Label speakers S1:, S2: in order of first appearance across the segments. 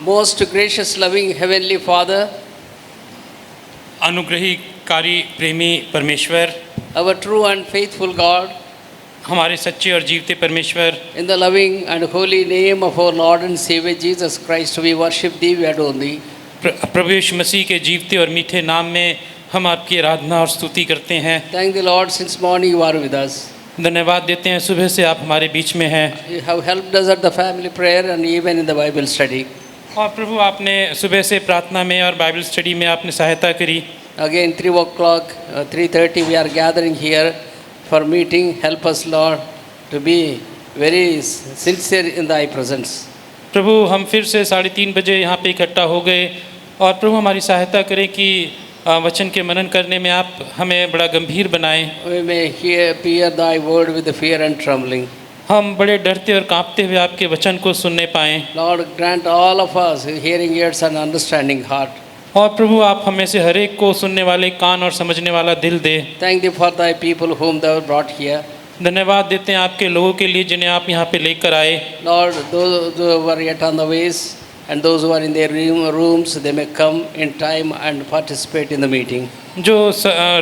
S1: Most gracious, loving Heavenly Father,
S2: अनुग्रहीकारी प्रेमी परमेश्वर,
S1: our true and faithful God,
S2: हमारे सच्चे और जीवते परमेश्वर,
S1: in the loving and holy name of our Lord and Savior Jesus Christ, we worship Thee, we adore Thee.
S2: प्रभु यीशु मसीह के जीवते और मीठे नाम में हम आपकी आराधना और स्तुति करते हैं।
S1: Thank the Lord, since morning you are with us.
S2: धन्यवाद देते हैं सुबह से आप हमारे बीच में हैं।
S1: You have helped us at the family prayer and even in the Bible study.
S2: और प्रभु आपने सुबह से प्रार्थना में और बाइबल स्टडी में आपने सहायता करी।
S1: Again 3 o'clock, 3:30 we are gathering here for meeting. Help us, Lord, to be very sincere in Thy presence.
S2: प्रभु हम फिर से 3:30 बजे यहाँ पे इकट्ठा हो गए और प्रभु हमारी सहायता करें कि वचन के मनन करने में आप हमें बड़ा गंभीर बनाएं।
S1: We may hear Thy word with fear and trembling.
S2: हम बड़े डरते और कांपते हुए आपके वचन को सुनने पाएं।
S1: Lord, grant all of us hearing ears and understanding heart.
S2: और प्रभु आप हमें से हर एक को सुनने वाले कान और समझने वाला दिल दे।
S1: Thank Thee for Thy people whom Thou have brought here.
S2: धन्यवाद देते हैं आपके लोगों के लिए जिन्हें आप यहाँ पे लेकर आए।
S1: Lord, those who are yet on the ways and those who are in their rooms, they may come in time and participate in the meeting.
S2: जो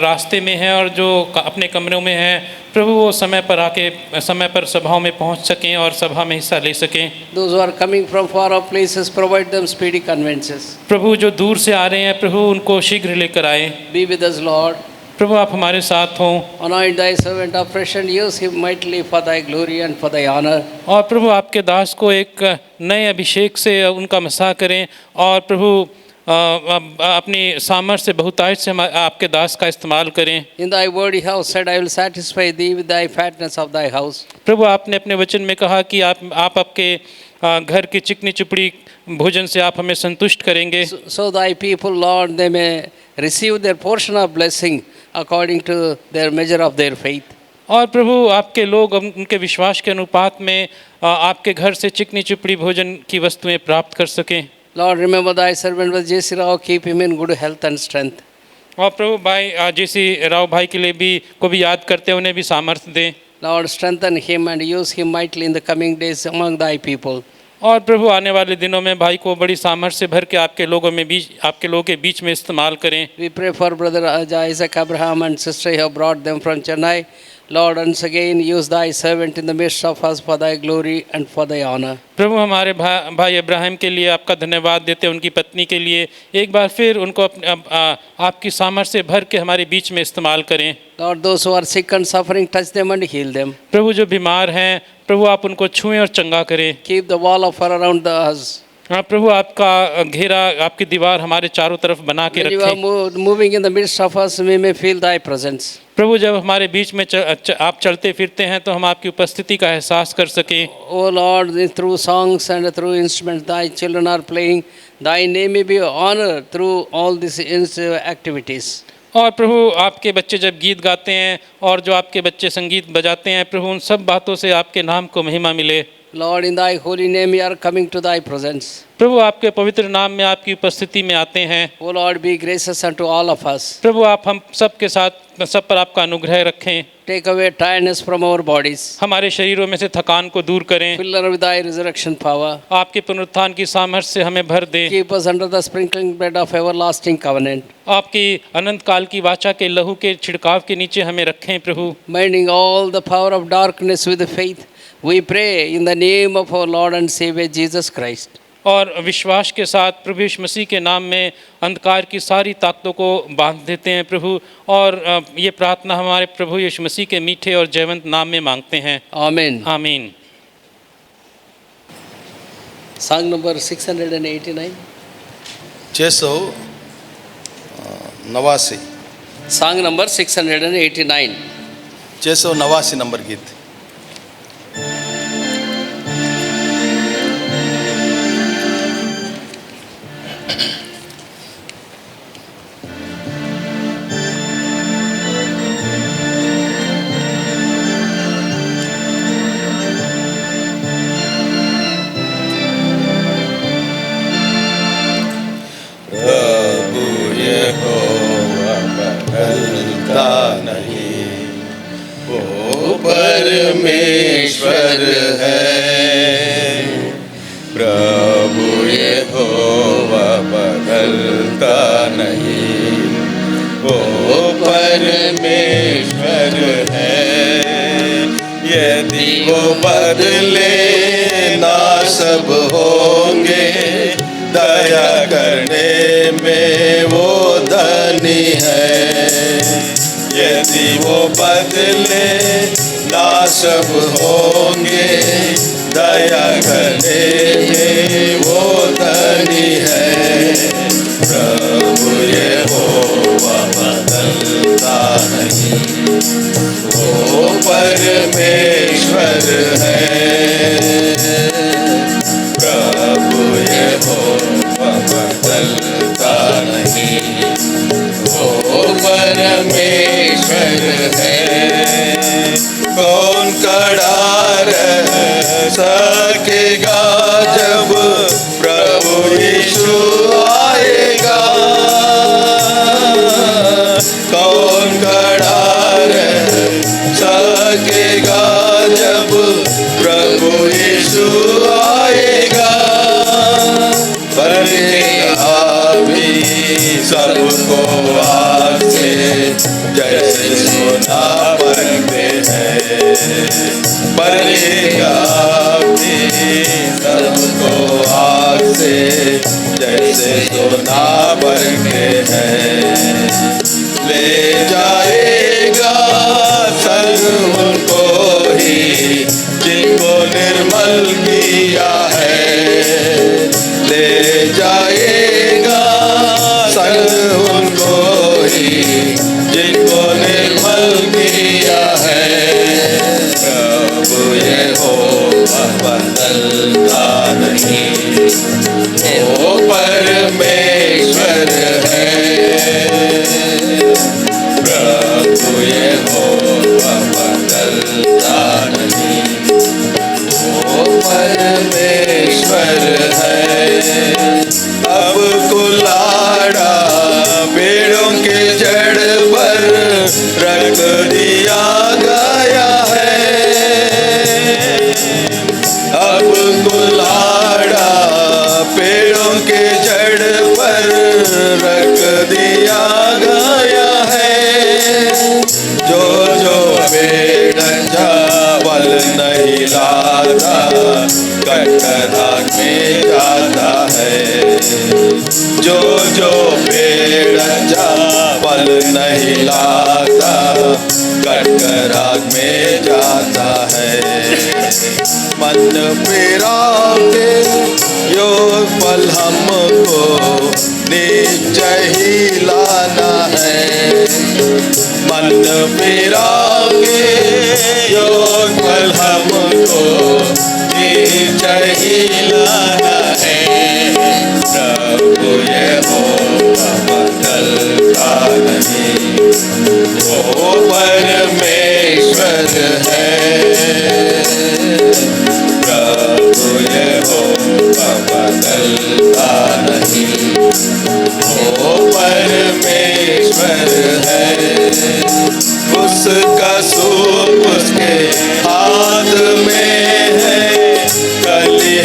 S2: रास्ते में हैं और जो अपने कमरों में हैं, प्रभु वो समय पर आके समय पर सभाओं में पहुंच सकें और सभा में हिस्सा ले सकें।
S1: Those who are coming from far off places, provide them speedy conveyances.
S2: प्रभु जो दूर से आ रहे हैं, प्रभु उनको शीघ्र लेकर आए।
S1: Be with us, Lord.
S2: प्रभु आप हमारे साथ हों।
S1: Anoint Thy servant afresh and use him mightily for Thy glory and for Thy honor.
S2: और प्रभु आपके दास को एक नए अभिषेक से उनका मसा करें और प्रभु अपनी सामर्थ्य से बहुतायत से आपके दास का इस्तेमाल करें।
S1: In Thy word you have said, I will satisfy Thee with Thy fatness of Thy house.
S2: प्रभु आपने अपने वचन में कहा कि आप आपके घर की चिकनी चुपड़ी भोजन से आप हमें संतुष्ट करेंगे।
S1: So Thy people, Lord, they may receive their portion of blessing according to their measure of their faith.
S2: और प्रभु आपके लोग उनके विश्वास के अनुपात में आपके घर से चिकनी चुपड़ी भोजन की वस्तुएं प्राप्त कर सकें।
S1: Lord, remember Thy servant was J.C. Rao, keep him in good health and strength.
S2: और प्रभु भाई J.C. राव भाई के लिए भी को भी याद करते हैं, उन्हें भी सामर्थ्य दें।
S1: Lord, strengthen him and use him mightily in the coming days among Thy people.
S2: और प्रभु आने वाले दिनों में भाई को बड़ी सामर्थ्य से भर के आपके लोगों के बीच में इस्तेमाल करें।
S1: We pray for brother Isaac Abraham and sister who have brought them from Chennai. Lord, once again use Thy servant in the midst of us for Thy glory and for Thy honor.
S2: प्रभु हमारे भाई इब्राहिम के लिए आपका धन्यवाद देते हैं, उनकी पत्नी के लिए एक बार फिर उनको आपकी सामर्थ्य से भर के हमारे बीच में इस्तेमाल करें।
S1: Lord, those who are sick and suffering, touch them and heal them.
S2: प्रभु जो बीमार हैं, प्रभु आप उनको छुएं और चंगा करें।
S1: Keep the wall of fire around us.
S2: हाँ प्रभु आपका घेरा आपकी दीवार हमारे चारों तरफ बना के
S1: When you are
S2: रखें।
S1: moving in the midst of us, we may feel Thy presence.
S2: प्रभु जब हमारे बीच में आप चलते फिरते हैं तो हम आपकी उपस्थिति का एहसास कर सकें।
S1: Oh Lord, through songs and through instruments Thy children are playing, Thy name may be honored through all these activities.
S2: और प्रभु आपके बच्चे जब गीत गाते हैं और जो आपके बच्चे संगीत बजाते हैं, प्रभु उन सब बातों से आपके नाम को महिमा मिले।
S1: Lord, in Thy holy name we are coming to Thy presence.
S2: प्रभु आपके पवित्र नाम में आपकी उपस्थिति में आते हैं।
S1: Oh Lord, be gracious unto all of us.
S2: प्रभु आप हम सब के साथ सब पर आपका अनुग्रह रखें।
S1: Take away tiredness from our bodies.
S2: हमारे शरीरों में से थकान को दूर करें।
S1: Fill us with Thy resurrection power.
S2: आपके पुनरुत्थान की सामर्थ्य से हमें भर दे।
S1: Keep us under the sprinkling blood of everlasting covenant.
S2: आपकी अनंत काल की वाचा के लहू के छिड़काव के नीचे हमें रखें प्रभु।
S1: Binding all the power of darkness with faith, we pray in the name of our Lord and Savior Jesus Christ.
S2: और विश्वास के साथ प्रभु यीशु मसीह के नाम में अंधकार की सारी ताकतों को बांध देते हैं प्रभु, और ये प्रार्थना हमारे प्रभु यीशु मसीह के मीठे और जयवंत नाम में मांगते हैं।
S1: Amen.
S2: आमीन।
S1: Song number 689.
S3: 689
S1: Song number 689.
S3: 689 number गीत। परमेश्वर है प्रभु यहोवा परमेश्वर है। यदि वो बदले ना सब होंगे, दया करने में वो धनी है। यदि वो बदले ना सब होंगे, दया करने में वो धनी है। प्रभु यहोवा बदलता नहीं, वो परमेश्वर है। प्रभु यहोवा बदलता नहीं, वो परमेश्वर है। कौन खड़ा रह सकेगा जब प्रभु यीशु आएगा? कौन खड़ा रह सकेगा जब प्रभु यीशु आएगा? परहेगा भी सबको आग से, जैसे सोना परखते हैं। परहेगा भी सबको आग से, जैसे सोना परखते हैं। ले जाएगा संग उनको ही जिनको निर्मल किया है। ले जाएगा संग उनको ही जिनको निर्मल किया है। प्रभु यहोवा बदलता नहीं, वो परमेश्वर है। प्रभु यहोवा बदलता नहीं, वो परमेश्वर है। अब कुल्हाड़ा पेड़ों के जड़ पर रख दिया गया है। अब कुल्हाड़ा पेड़ों के जड़ पर रख दिया गया है। जो जो पेड़ चावल नहीं लाता, कटकर आग में जाता है। जो जो पेड़ चावल नहीं लाता, कटकर आग में जाता है। मन फिरा के योग फल हमको निश्चय ही लाना है। मन फिरा के योग फल हमको निश्चय ही लाना है। प्रभु यहोवा बदलता नहीं, वो परमेश्वर है। प्रभु यहोवा बदलता नहीं, वो परमेश्वर है। उसका सूप उसके हाथ में है, कली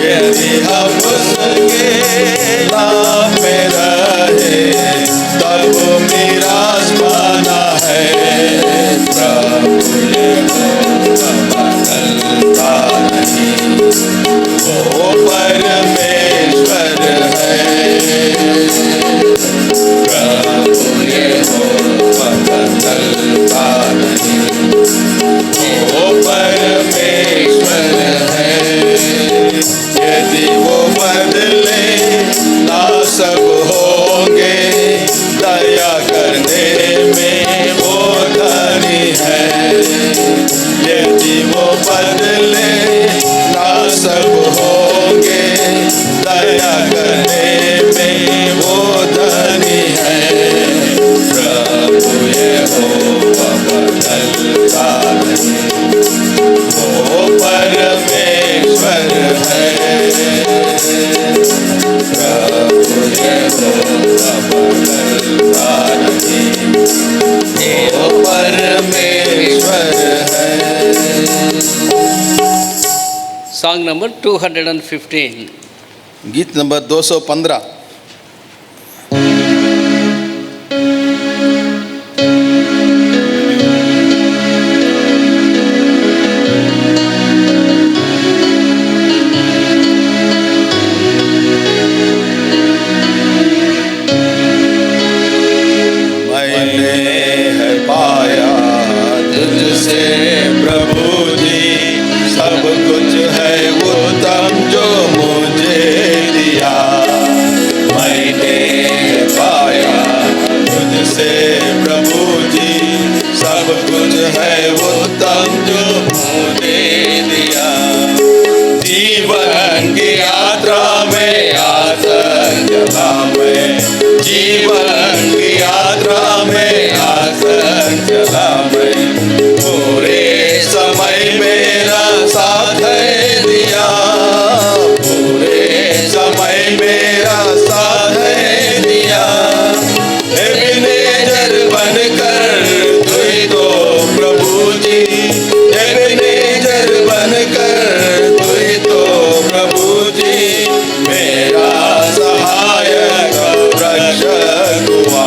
S3: यदि हम उसके नाम में रहे तब मीरास पाना है। प्रभु यहोवा बदलता नहीं, वो परमेश्वर है। प्रभु यहोवा बदलता नहीं, वो परमेश्वर है। यदि वो बदले ना सब होंगे, दया करने में वो धनी है। यदि वो बदले ना सब होंगे, दया करने में वो धनी है। प्रभु यहोवा बदलता नहीं, वो परमेश्वर है। प्रभु यहोवा बदलता नहीं, वो परमेश्वर है।
S1: Song number 215.
S3: गीत नंबर 215। मैंने है पाया तुझसे प्रभु जी, सब कुछ है उत्तम जो मुझे दिया। मैंने पाया तुझसे प्रभु जी, सब कुछ है उत्तम जो मुझे दिया। जीवन की यात्रा में आसन चला मैं, जीवन की यात्रा में आसन चला मैं। पूरे समय मेरा साथ दिया, पूरे समय मेरा साथ दिया। एबेनेजर बनकर तू ही तो प्रभु जी, एबेनेजर बनकर तू ही तो प्रभु जी। मेरा सहायक रक्षक हुआ,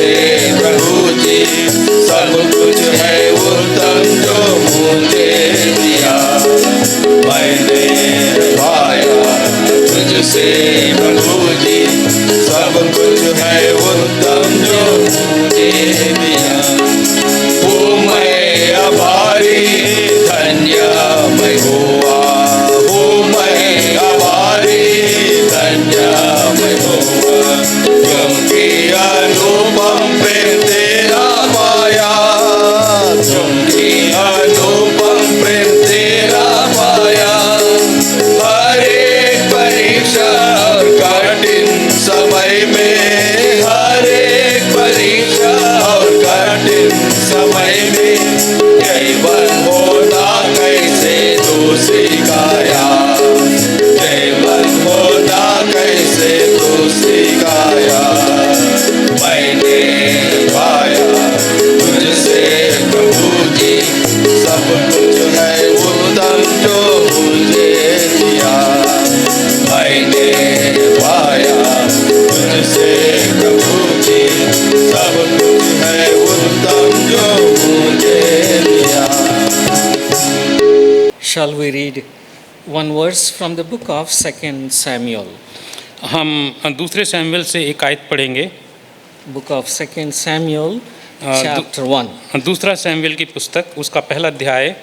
S3: तुझसे प्रभु जी, सब कुछ है उत्तम जो मुझे दिया। मैंने पाया तुझसे प्रभु जी, सब कुछ है उत्तम जो मुझे दिया। ओ मैं आभारी धन्य मैं हुआ, ओ मैं आभारी धन्य मैं हुआ, क्योंकि अनुपम प्रेम तेरा पाया, क्योंकि अनुपम प्रेम तेरा पाया। हर एक परीक्षा और कठिन समय में, हर एक परीक्षा और कठिन समय में, केवल होना कैसे तू सिखाया, केवल होना कैसे तू सिखाया। मैंने पाया तुझसे प्रभु जी, सब कुछ है उत्तम जो मुझे दिया। मैंने पाया तुझसे प्रभु जी, सब कुछ है उत्तम जो मुझे दिया।
S4: Shall we read one verse from the book of 2 Samuel?
S2: हम दूसरे सैमुएल से एक आयत पढ़ेंगे।
S4: Book of 2 Samuel, chapter 1.
S2: दूसरा सैमुएल की पुस्तक, उसका पहला अध्याय।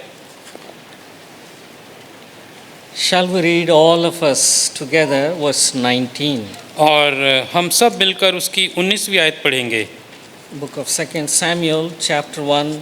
S4: Shall we read all of us together verse 19?
S2: और हम सब मिलकर उसकी 19वीं आयत पढ़ेंगे।
S4: Book of 2 Samuel, chapter 1,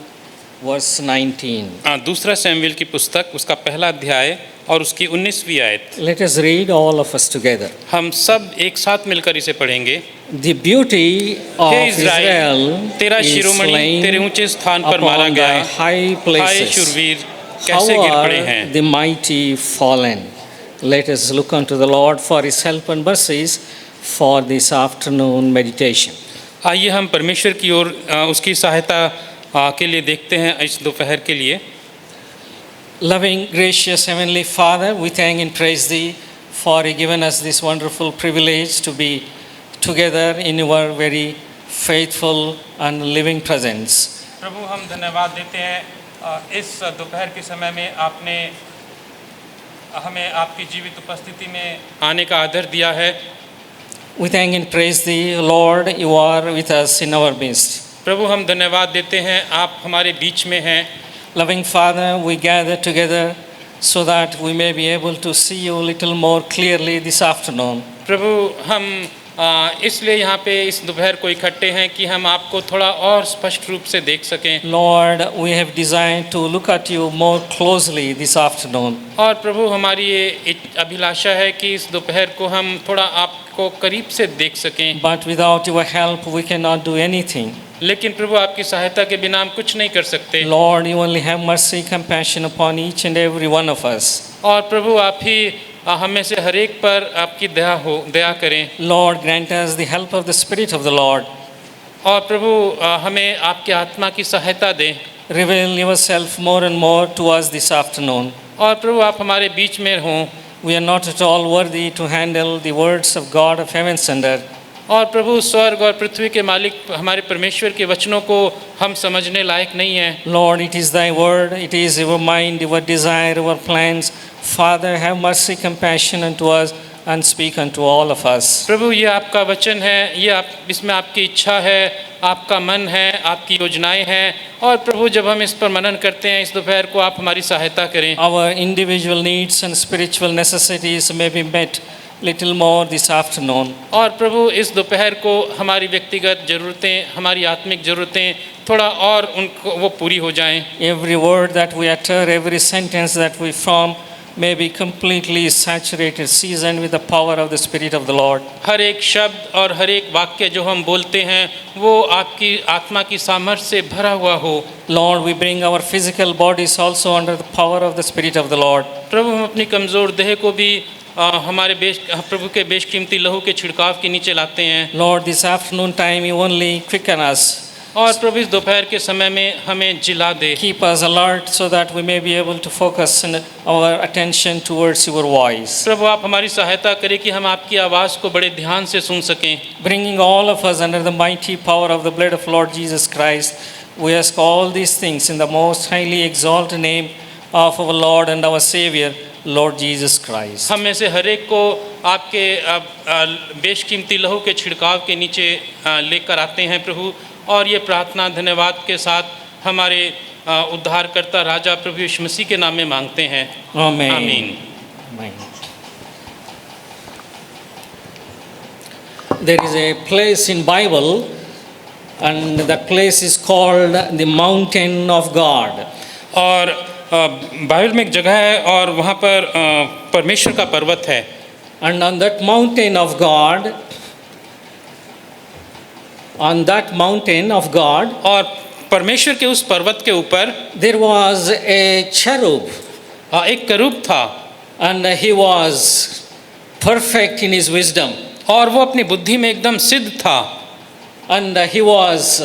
S4: verse 19.
S2: दूसरा सैमुएल की पुस्तक, उसका पहला अध्याय और उसकी 19वीं आयत।
S4: Let us read all of us together.
S2: हम सब एक साथ मिलकर इसे पढ़ेंगे।
S4: The beauty of
S2: हे
S4: Israel
S2: इज़राइल, तेरा
S4: is
S2: शिरोमणि तेरे
S4: slain
S2: ऊंचे स्थान पर मारा
S4: upon
S2: गया।
S4: thy high
S2: हाय
S4: places.
S2: शूरवीर,
S4: How
S2: कैसे गिर पड़े
S4: are
S2: हैं।
S4: the mighty fallen? Let us look unto the Lord for his help and mercies for this afternoon meditation.
S2: आइए हम परमेश्वर की ओर उसकी सहायता के लिए देखते हैं इस दोपहर के लिए।
S4: Loving, gracious Heavenly Father, we thank and praise Thee for giving us this wonderful privilege to be together in your very faithful and living presence.
S2: प्रभु हम धन्यवाद देते हैं इस दोपहर के समय में आपने हमें आपकी जीवित उपस्थिति में आने का आदर दिया है।
S4: We thank and praise Thee, Lord, you are with us in our midst.
S2: प्रभु हम धन्यवाद देते हैं आप हमारे बीच में हैं।
S4: Loving Father, we gather together so that we may be able to see you a little more clearly this afternoon.
S2: प्रभु हम इसलिए यहाँ पे इस दोपहर को इकट्ठे हैं कि हम आपको थोड़ा और स्पष्ट रूप से देख सकें।
S4: Lord, we have designed to look at you more closely this afternoon.
S2: और प्रभु हमारी ये अभिलाषा है कि इस दोपहर को हम थोड़ा आपको करीब से देख सकें।
S4: But without your help, we cannot do anything.
S2: लेकिन प्रभु आपकी सहायता के बिना हम कुछ नहीं कर सकते।
S4: Lord, you only have mercy, compassion upon each and every one of us.
S2: और प्रभु आप ही हमें से हर एक पर आपकी दया करें।
S4: Lord, grant us the help of the Spirit of the Lord.
S2: और प्रभु हमें आपके आत्मा की सहायता दें।
S4: Reveal yourself more and more to us this afternoon.
S2: और प्रभु आप हमारे बीच में हों।
S4: We are not at all worthy to handle the words of God of heavens and earth.
S2: और प्रभु स्वर्ग और पृथ्वी के मालिक हमारे परमेश्वर के वचनों को हम समझने लायक नहीं हैं।
S4: Lord, it is thy word, it is your mind, your desire, your plans. Father, have mercy, compassion unto us and speak unto all of us.
S2: प्रभु ये आपका वचन है, ये इसमें आपकी इच्छा है, आपका मन है, आपकी योजनाएं हैं। और प्रभु जब हम इस पर मनन करते हैं इस दोपहर को आप हमारी सहायता करें।
S4: Our individual needs and spiritual necessities may be met little more this afternoon.
S2: और प्रभु इस दोपहर को हमारी व्यक्तिगत ज़रूरतें, हमारी आत्मिक ज़रूरतें थोड़ा और उनको वो पूरी हो जाएं।
S4: Every word that we utter, every sentence that we form may be completely saturated, seasoned with the power of the Spirit of the Lord.
S2: हर एक शब्द और हर एक वाक्य जो हम बोलते हैं वो आपकी आत्मा की सामर्थ्य से भरा हुआ हो।
S4: Lord, we bring our physical bodies also under the power of the Spirit of the Lord.
S2: प्रभु हम अपनी कमज़ोर देह को भी हमारे प्रभु के बेशकीमती लहू के छिड़काव के नीचे लाते हैं।
S4: Lord, this afternoon time you only quicken us
S2: और प्रभु इस दोपहर के समय में हमें जिला दे।
S4: Keep us alert so that we may be able to focus our attention towards your voice.
S2: प्रभु आप हमारी सहायता करें कि हम आपकी आवाज़ को बड़े ध्यान से सुन सकें।
S4: Bringing all of us under the mighty power of the blood of Lord Jesus Christ, we ask all these things in the most highly exalted name of our Lord and our Savior, Lord Jesus Christ.
S2: हम में से हर एक को आपके बेशकीमती लहू के छिड़काव के नीचे लेकर आते हैं प्रभु, और ये प्रार्थना धन्यवाद के साथ हमारे उद्धारकर्ता राजा प्रभु यीशु मसीह के नाम में मांगते हैं।
S4: Amen.
S2: आमीन।
S4: Amen. There is a place in Bible, and that place is called the mountain of God.
S2: और बाइबल में एक जगह है और वहाँ पर परमेश्वर का पर्वत है।
S4: And on that mountain of God,
S2: और परमेश्वर के उस पर्वत के ऊपर
S4: there was a cherub,
S2: एक करूब था,
S4: and he was perfect in his wisdom,
S2: और वो अपनी बुद्धि में एकदम सिद्ध था,
S4: and he was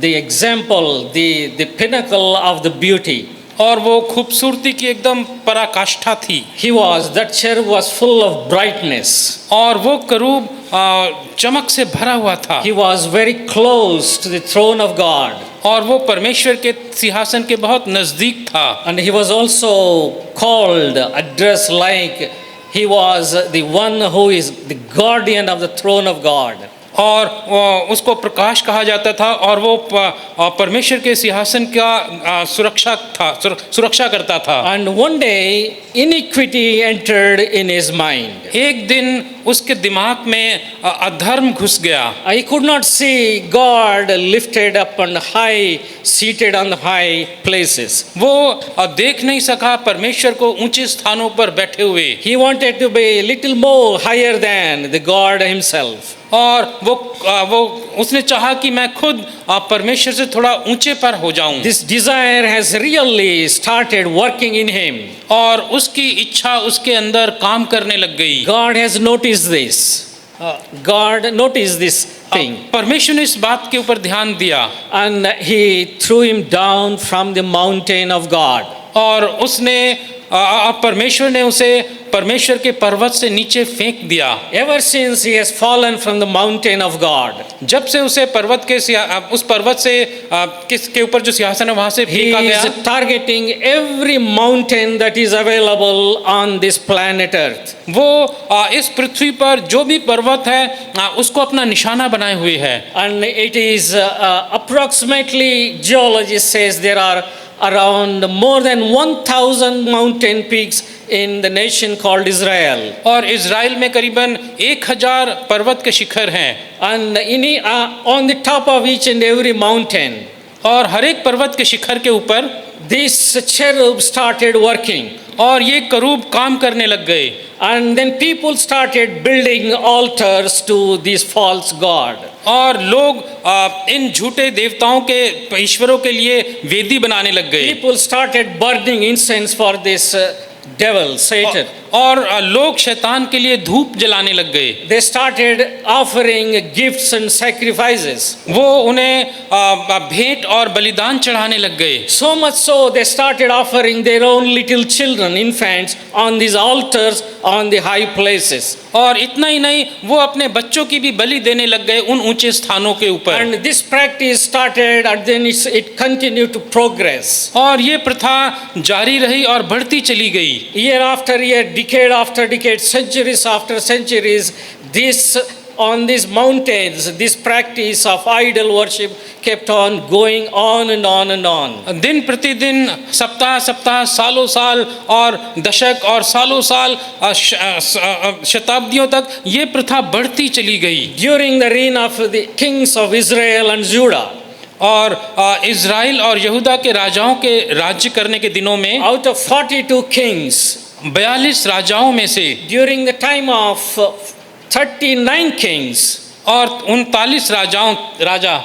S4: the example, the pinnacle of the beauty.
S2: और वो खूबसूरती की एकदम पराकाष्ठा थी।
S4: That cherub was full of brightness.
S2: और वो करूब चमक से भरा हुआ था।
S4: He was very close to the throne of God.
S2: और वो परमेश्वर के सिंहासन के बहुत नजदीक था।
S4: And he was also called, addressed like he was the one who is the guardian of the throne of God.
S2: और उसको प्रकाश कहा जाता था, और वो परमेश्वर के सिंहासन का सुरक्षा करता था।
S4: And one day iniquity entered in his mind.
S2: एक दिन उसके दिमाग में अधर्म घुस गया।
S4: He could not see God lifted up and high, seated on the high places.
S2: वो देख नहीं सका परमेश्वर को ऊंचे स्थानों पर बैठे हुए।
S4: He wanted to be a little more higher than the God himself.
S2: और वो उसने चाहा कि मैं खुद परमेश्वर से थोड़ा ऊंचे पर हो जाऊं।
S4: This desire has really started working in him.
S2: और उसकी इच्छा उसके अंदर काम करने लग गई।
S4: God has noticed this. God noticed this thing.
S2: परमेश्वर ने इस बात के ऊपर ध्यान दिया,
S4: And he threw him down from the mountain of God.
S2: और उसने परमेश्वर ने उसे परमेश्वर के पर्वत से नीचे फेंक दिया।
S4: Ever since he has fallen from the mountain of God,
S2: जब से उसे उस पर्वत से किसके ऊपर जो सिंहासन है वहां से
S4: he
S2: फेंका गया,
S4: is targeting every mountain that is available on this planet Earth.
S2: वो इस पृथ्वी पर जो भी पर्वत है उसको अपना निशाना बनाए हुए है।
S4: And it is approximately, geology says there are around more than 1,000 mountain peaks in the nation called Israel.
S2: और इज़राइल में करीबन 1000 पर्वत के शिखर हैं।
S4: And on the top of each and every mountain,
S2: और हर एक पर्वत के शिखर के ऊपर
S4: this cherub started working.
S2: और ये करूब काम करने लग गए।
S4: And then people started building altars to this false god.
S2: और लोग इन झूठे देवताओं के ईश्वरों के लिए वेदी बनाने लग गए।
S4: People started burning incense for this devil, Satan.
S2: और लोग शैतान के लिए धूप जलाने लग गए।
S4: They started offering gifts and sacrifices.
S2: वो उन्हें भेंट और बलिदान चढ़ाने लग गए।
S4: So much so they started offering their own little children, infants, on these altars on the high places.
S2: और इतना ही नहीं, वो अपने बच्चों की भी बलि देने लग गए उन ऊंचे स्थानों के ऊपर।
S4: And this practice started, and then it continued to progress.
S2: और ये प्रथा जारी रही और बढ़ती चली गई।
S4: Year after year, decade after decade, centuries after centuries, on these mountains, this practice of idol worship kept on going on and on and on.
S2: दिन प्रतिदिन, सप्ताह सप्ताह, सालों साल और दशक और सालों साल शताब्दियों तक ये प्रथा बढ़ती चली गई।
S4: During the reign of the kings of Israel and Judah,
S2: और इज़राइल और यहूदा के राजाओं के राज्य करने के दिनों में
S4: out of 42 kings,
S2: 42 राजाओं में से
S4: during the time of 39 kings,
S2: और 39 राजा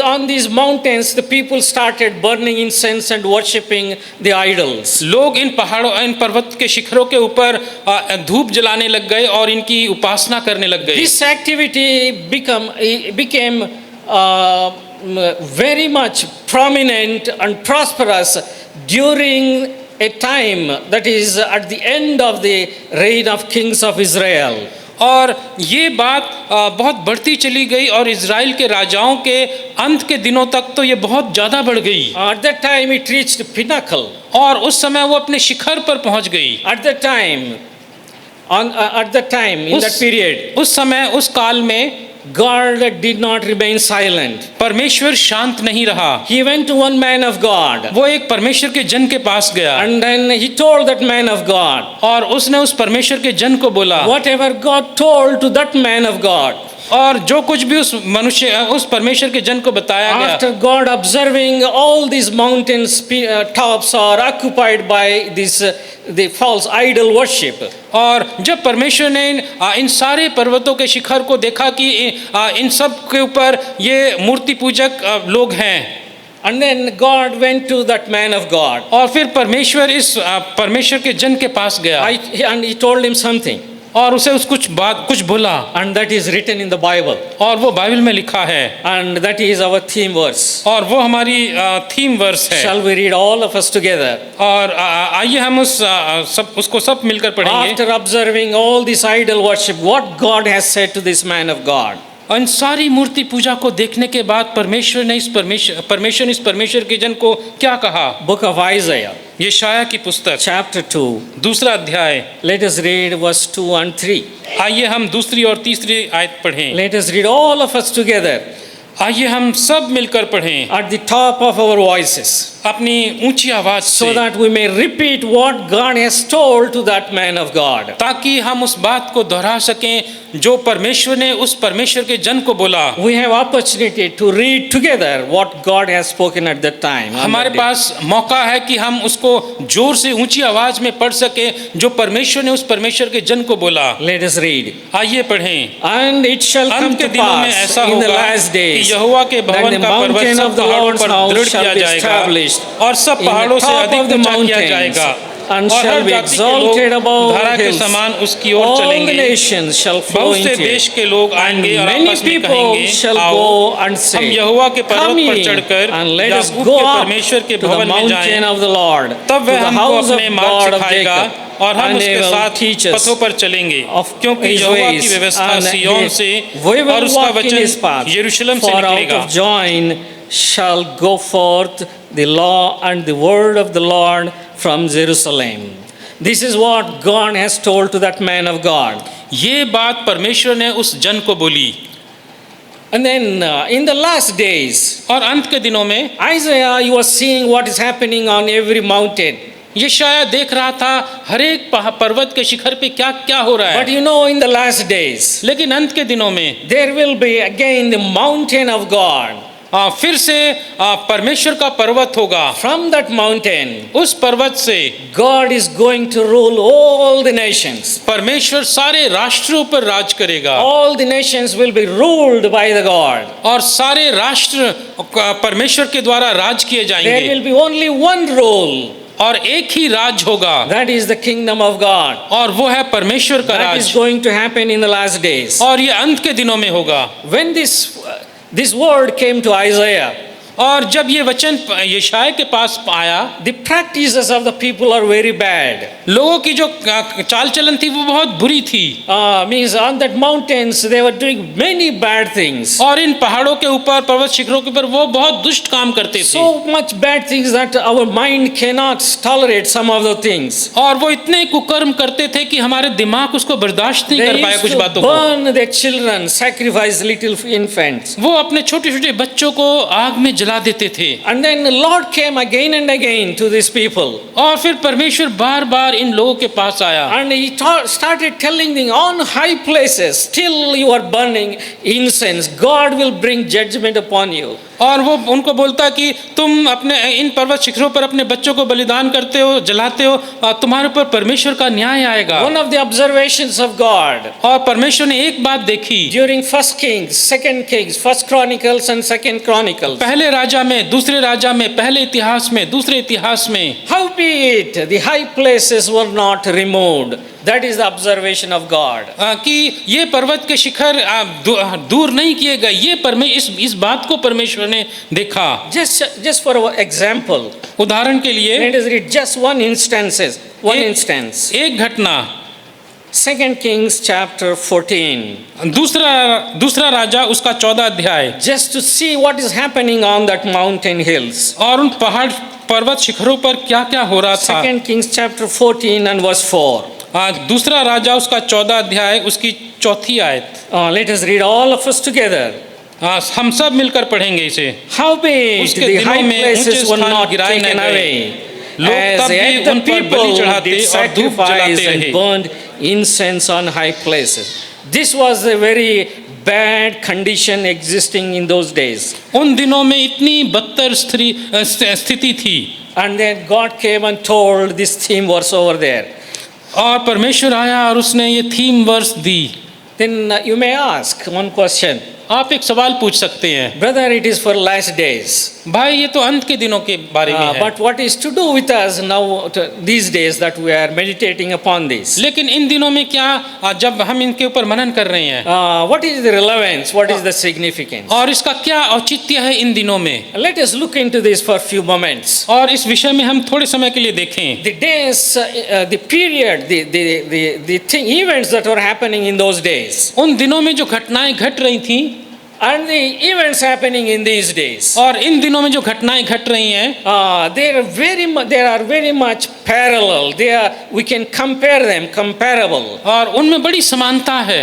S4: on these mountains the people started burning incense and worshipping the idols.
S2: लोग इन पहाड़ों, इन पर्वत के शिखरों के ऊपर धूप जलाने लग गए और इनकी उपासना करने लग गए।
S4: This activity became very much prominent and prosperous during a time that is at the end of the reign of kings of Israel.
S2: और ये बात बहुत बढ़ती चली गई और इज़राइल के राजाओं के अंत के दिनों तक तो ये बहुत ज़्यादा बढ़ गई।
S4: At that time it reached pinnacle.
S2: और उस समय वो अपने शिखर पर पहुंच गई।
S4: At that time, in that period,
S2: उस समय उस काल में
S4: God did not remain silent.
S2: परमेश्वर शांत नहीं रहा।
S4: He went to one man of God,
S2: वो एक परमेश्वर के जन के पास गया
S4: and then he told that man of God,
S2: और उसने उस परमेश्वर के जन को बोला,
S4: whatever God told to that man of God.
S2: और जो कुछ भी उस परमेश्वर के जन को बताया गया।
S4: After God observing all these mountains tops are occupied by this the false idol worship.
S2: और जब परमेश्वर ने इन सारे पर्वतों के शिखर को देखा कि इन सब के ऊपर ये मूर्ति पूजक लोग हैं,
S4: And then God went to that man of God.
S2: और फिर परमेश्वर इस परमेश्वर के जन के पास गया
S4: And he told him something.
S2: और उसे कुछ बोला,
S4: And that is written in the Bible.
S2: और वो बाइबल में लिखा है,
S4: And that is our theme verse.
S2: और वो हमारी थीम वर्स है।
S4: Shall we read all of us together?
S2: और आइए हम उसको सब मिलकर पढ़ेंगे।
S4: After observing all this idol worship, what God has said to this man of God.
S2: इन सारी मूर्ति पूजा को देखने के बाद परमेश्वर ने इस परमेश्वर के जन को क्या कहा?
S4: Book of Isaiah,
S2: यशायाह की पुस्तक
S4: chapter 2.
S2: दूसरा अध्याय।
S4: Let us read verse 2 and 3.
S2: आइए हम दूसरी और तीसरी आयत पढ़ें।
S4: Let us read all of us together
S2: आइए हम सब मिलकर पढ़ें
S4: at the top of our voices,
S2: अपनी ऊंची आवाज
S4: so
S2: से,
S4: that we may repeat what God has told to that man of God.
S2: ताकि हम उस बात को दोहरा सकें जो परमेश्वर ने उस परमेश्वर के जन को बोला।
S4: We have opportunity to read together what God has spoken at that time.
S2: हमारे पास मौका है कि हम उसको जोर से ऊंची आवाज में पढ़ सके जो परमेश्वर ने उस परमेश्वर के जन को बोला।
S4: Let us read.
S2: आइए पढ़ें।
S4: And it shall come
S2: अंत के
S4: to
S2: दिनों में
S4: pass
S2: ऐसा
S4: in the
S2: होगा
S4: last days
S2: कि यहोवा के
S4: that
S2: भवन
S4: the
S2: का पर्वत
S4: mountain
S2: सब
S4: of the
S2: पहाड़ों
S4: Lord's
S2: पर
S4: house
S2: दृढ़
S4: shall
S2: किया
S4: be
S2: जाएगा
S4: established
S2: और सब
S4: in the
S2: पहाड़ों से
S4: top
S2: अधिक
S4: of the
S2: ऊंचा किया
S4: mountains,
S2: जाएगा
S4: and
S2: और
S4: shall
S2: हर
S4: be
S2: जाति के लोग
S4: exalted above
S2: धारा के
S4: hills.
S2: समान उसकी ओर
S4: All the
S2: चलेंगे।
S4: nations shall flow
S2: बहुत से
S4: into
S2: देश
S4: it.
S2: के लोग आएंगे और
S4: Many
S2: आपस में
S4: people
S2: कहेंगे,
S4: shall
S2: आओ
S4: go and
S2: हम
S4: say,
S2: यहोवा के पर्वत
S4: Come
S2: पर
S4: ye,
S2: चढ़कर
S4: and let us
S2: Yakub
S4: go
S2: के
S4: up
S2: परमेश्वर के
S4: to the
S2: भवन में
S4: mountain
S2: जाएं।
S4: of the Lord,
S2: तब
S4: to
S2: वह
S4: the
S2: हमको
S4: house of
S2: अपने मार्ग
S4: God of
S2: सिखाएगा
S4: Jacob,
S2: और हम
S4: and he
S2: उसके
S4: will
S2: साथ
S4: teach us
S2: पथों पर चलेंगे,
S4: of
S2: क्योंकि
S4: his
S2: यहोवा की
S4: ways,
S2: व्यवस्था
S4: and
S2: सिय्योन से
S4: we will
S2: और उसका
S4: walk in his
S2: वचन
S4: path.
S2: यरूशलेम से
S4: For out
S2: निकलेगा।
S4: of Zion shall go forth the law and the word of the Lord from Jerusalem. This is what God has told to that man of God.
S2: ये बात परमेश्वर ने उस जन को बोली।
S4: And then in the last days,
S2: और अंत के दिनों में
S4: Isaiah, you are seeing what is happening on every mountain.
S2: यशायाह देख रहा था हर एक पर्वत के शिखर पे क्या क्या हो रहा
S4: But
S2: है।
S4: you know, in the last days,
S2: लेकिन अंत के दिनों में
S4: there will be again the mountain of God.
S2: फिर से परमेश्वर का पर्वत होगा।
S4: From that mountain,
S2: उस पर्वत से
S4: God is going to rule all the nations.
S2: परमेश्वर सारे राष्ट्रों पर राज करेगा
S4: All the nations will be ruled by the God.
S2: और सारे राष्ट्र परमेश्वर के द्वारा राज किए
S4: There
S2: जाएंगे
S4: will be only one rule.
S2: और एक ही राज होगा
S4: That is the kingdom of God.
S2: और वो है परमेश्वर का
S4: That is
S2: Raj
S4: going to happen in the last days.
S2: और ये अंत के दिनों में होगा।
S4: When this word came to Isaiah,
S2: और जब ये वचन यशायाह के पास आया,
S4: the practices of the people are very bad.
S2: लोगों की जो चाल चलन थी वो बहुत बुरी थी
S4: Means on that mountains they were doing many bad things.
S2: और इन पहाड़ों के ऊपर पर्वत शिखरों के ऊपर वो बहुत दुष्ट काम करते थे
S4: So much bad things that our mind cannot tolerate some of the things.
S2: और वो इतने कुकर्म करते थे कि हमारे दिमाग उसको बर्दाश्त नहीं
S4: They
S2: कर पाया
S4: used
S2: कुछ
S4: to
S2: बातों को।
S4: burn their children, sacrifice little infants.
S2: वो अपने छोटे छोटे बच्चों को आग में जला देते थे
S4: And then the Lord came again and again to these people.
S2: और फिर परमेश्वर बार बार इन लोगों के पास आया
S4: And he started telling them, on high places, still you are burning incense. God will bring judgment upon you.
S2: और वो उनको बोलता कि तुम अपने इन पर्वत शिखरों पर अपने बच्चों को बलिदान करते हो, जलाते हो, तुम्हारे ऊपर परमेश्वर का न्याय आएगा।
S4: One of the observations of God
S2: और परमेश्वर ने एक बात देखी
S4: during First Kings, First Chronicles and Second Chronicles.
S2: पहले राजा में, दूसरे राजा में, पहले इतिहास में, दूसरे इतिहास में,
S4: Howbeit the high places were not removed. That is the observation of God.
S2: कि ये पर्वत के शिखर दूर नहीं किए गए, ये इस बात को परमेश्वर ने देखा।
S4: Just for our example,
S2: उदाहरण के लिए
S4: let us read just one instance.
S2: एक घटना
S4: 2 Kings chapter 14.
S2: दूसरा राजा उसका 14 अध्याय,
S4: Just to see what is happening on that mountain hills.
S2: और उन पर्वत शिखरों पर क्या क्या हो रहा था।
S4: 2 Kings chapter 14 and verse 4.
S2: दूसरा राजा उसका 14 अध्याय उसकी 4 आयत।
S4: Let us read all of us together.
S2: हम सब मिलकर पढ़ेंगे इसे।
S4: Howbeit
S2: उसके
S4: the
S2: दिनों
S4: high
S2: में ऊंचे
S4: places were
S2: स्थान
S4: not
S2: गिराए न
S4: taken
S2: गए।
S4: away,
S2: लोग
S4: as
S2: तब भी
S4: yet the
S2: उन पर बलि
S4: people
S2: चढ़ाते
S4: did
S2: और धूप
S4: sacrifice
S2: जलाते
S4: and
S2: रहे।
S4: burned incense on high places. This was a very bad condition existing in those days.
S2: उन दिनों में इतनी बदतर स्थिति थी।
S4: And then God came and told this theme verse over there.
S2: और परमेश्वर आया और उसने ये थीम वर्स दी।
S4: Then you may ask one question.
S2: आप एक सवाल पूछ सकते हैं,
S4: Brother, it is for last days.
S2: भाई ये तो अंत के दिनों के बारे में है।
S4: But what is to do with us now these days that we are meditating upon this?
S2: लेकिन इन दिनों में क्या, जब हम इनके ऊपर मनन कर रहे हैं,
S4: What is the relevance? What is the significance?
S2: और इसका क्या औचित्य है इन दिनों में।
S4: Let us look into this for a few moments.
S2: और इस विषय में हम थोड़े समय के लिए देखें।
S4: The days, the period, the events that were happening in those days,
S2: उन दिनों में जो घटनाएं घट रही थी
S4: and the events happening in these days,
S2: और इन दिनों में जो घटनाएं घट रही हैं,
S4: they are very much parallel. We can compare them, comparable.
S2: और उनमें बड़ी समानता है।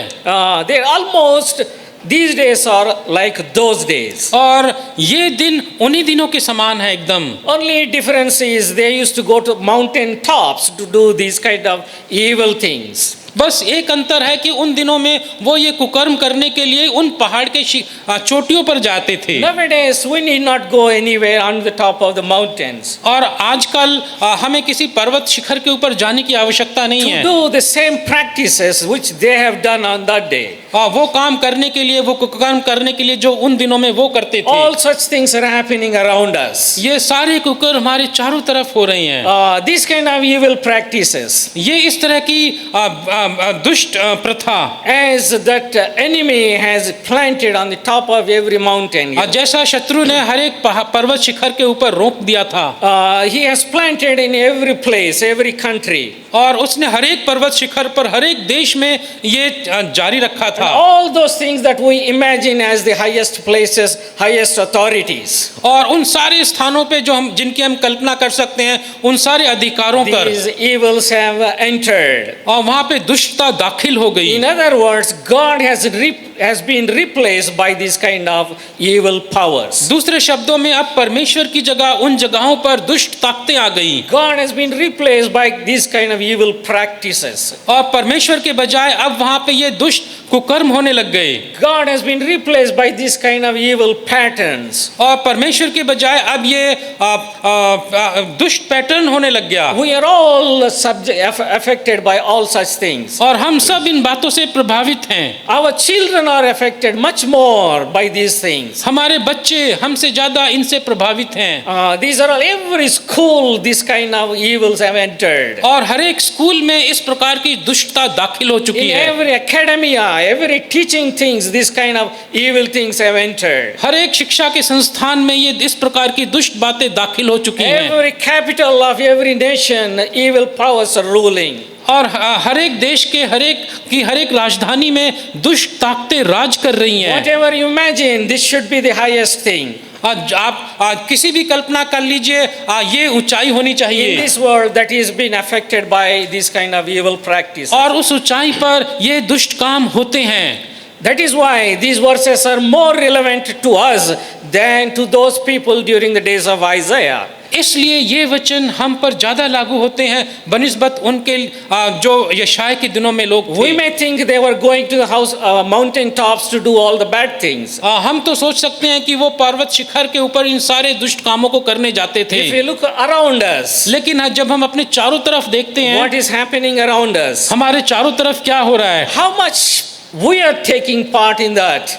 S4: They are almost, these days are like those days.
S2: और ये दिन उन्हीं दिनों के समान है एकदम।
S4: Only difference is they used to go to mountain tops to do these kind of evil things.
S2: बस एक अंतर है कि उन दिनों में वो ये कुकर्म करने के लिए उन पहाड़ के चोटियों पर जाते थे।
S4: Nowadays we need not go anywhere on the top of the mountains.
S2: और आजकल हमें किसी पर्वत शिखर के ऊपर जाने की आवश्यकता नहीं है।
S4: To do the same practices which they have done on that day.
S2: वो काम करने के लिए, वो कुकर्म करने के लिए जो उन दिनों में वो करते थे।
S4: All such things are happening around us.
S2: ये सारे कुकर्म हमारे चारों तरफ हो रहे हैं।
S4: These kind of evil practices.
S2: ये इस तरह की दुष्ट प्रथा,
S4: as that enemy has planted on the top of every mountain.
S2: जैसा शत्रु ने हर एक पर्वत शिखर के ऊपर रोप दिया था।
S4: He has planted in every place, every country.
S2: और उसने हर एक पर्वत शिखर पर हर एक देश में ये जारी रखा था।
S4: All those things that we imagine as the highest places, highest authorities.
S2: और उन सारे स्थानों पे जो जिनकी हम कल्पना कर सकते हैं, उन सारे अधिकारों पर
S4: These evils have entered.
S2: और वहाँ पे दुष्टता दाखिल हो गई।
S4: In other words, God has been replaced by this kind of evil powers.
S2: दूसरे शब्दों में अब परमेश्वर की जगह उन जगहों पर दुष्ट ताकतें आ गई।
S4: God has been replaced by this kind of evil practices.
S2: और परमेश्वर के बजाय अब वहाँ पे ये दुष्ट कुकर्म होने लग गए।
S4: God has been replaced by this kind of evil patterns.
S2: और परमेश्वर के बजाय अब ये दुष्ट पैटर्न होने लग गया।
S4: We are all affected by all such things.
S2: और हम सब इन बातों से प्रभावित हैं।
S4: Our children are affected much more by these things.
S2: हमारे बच्चे हमसे ज्यादा इनसे प्रभावित हैं।
S4: These are all, every school this kind of evils have entered.
S2: और हर एक स्कूल में इस प्रकार की दुष्टता दाखिल हो चुकी
S4: In
S2: है।
S4: every academia, every teaching things, this kind of evil things have entered.
S2: हर एक शिक्षा के संस्थान में ये इस प्रकार की दुष्ट बातें दाखिल हो चुकी हैं।
S4: Every capital of every nation, evil powers are ruling.
S2: और हर एक देश के हर एक राजधानी में दुष्ट ताकतें राज कर रही हैं।
S4: Whatever you imagine, this should be the highest thing.
S2: आप किसी भी कल्पना कर लीजिए, ये ऊंचाई होनी
S4: In
S2: चाहिए।
S4: this world that is being affected by this kind of evil practice.
S2: और उस ऊंचाई पर ये दुष्ट काम होते हैं।
S4: That is why these verses are more relevant to us than to those people during the days of Isaiah.
S2: इसलिए ये वचन हम पर ज्यादा लागू होते हैं बनिस्बत उनके जो यशाया के दिनों में लोग थे।
S4: We may think they were going to the mountain tops to do all the bad things.
S2: हम तो सोच सकते हैं कि वो पर्वत शिखर के ऊपर इन सारे दुष्ट कामों को करने जाते थे।
S4: If we look around us,
S2: लेकिन जब हम अपने चारों तरफ देखते हैं,
S4: what is happening around us?
S2: हमारे चारों तरफ क्या हो रहा है,
S4: How much we are taking part in that?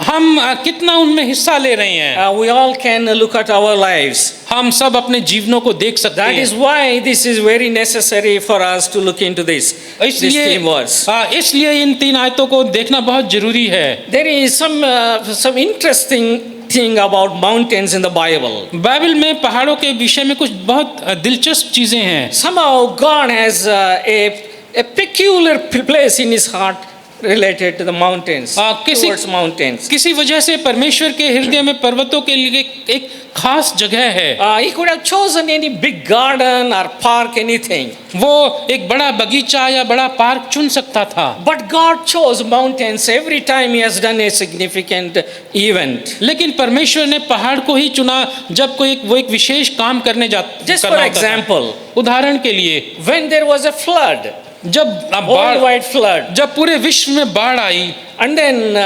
S2: हम कितना उनमें हिस्सा ले रहे हैं।
S4: We all can look at our lives.
S2: हम सब अपने जीवनों को देख सकते
S4: That is
S2: हैं।
S4: why this is very necessary for us to look into this. These three words.
S2: इसलिए इन 3 आयतों को देखना बहुत जरूरी है।
S4: There is some interesting thing about mountains in the Bible.
S2: Bible में पहाड़ों के विषय में कुछ बहुत दिलचस्प चीजें हैं।
S4: Somehow God has a peculiar place in His heart related to the mountains, towards mountains.
S2: किसी वजह से परमेश्वर के हृदय में पर्वतों के लिए एक खास जगह है।
S4: He could have chosen any big garden or park, anything.
S2: वो एक बड़ा बगीचा या बड़ा पार्क चुन सकता था।
S4: But God chose mountains every time He has done a significant event.
S2: लेकिन परमेश्वर ने पहाड़ को ही चुना जब कोई वो एक विशेष काम करने
S4: Just for example,
S2: उदाहरण के लिए
S4: when there was a flood,
S2: जब
S4: worldwide flood,
S2: जब पूरे विश्व में बाढ़ आई
S4: and then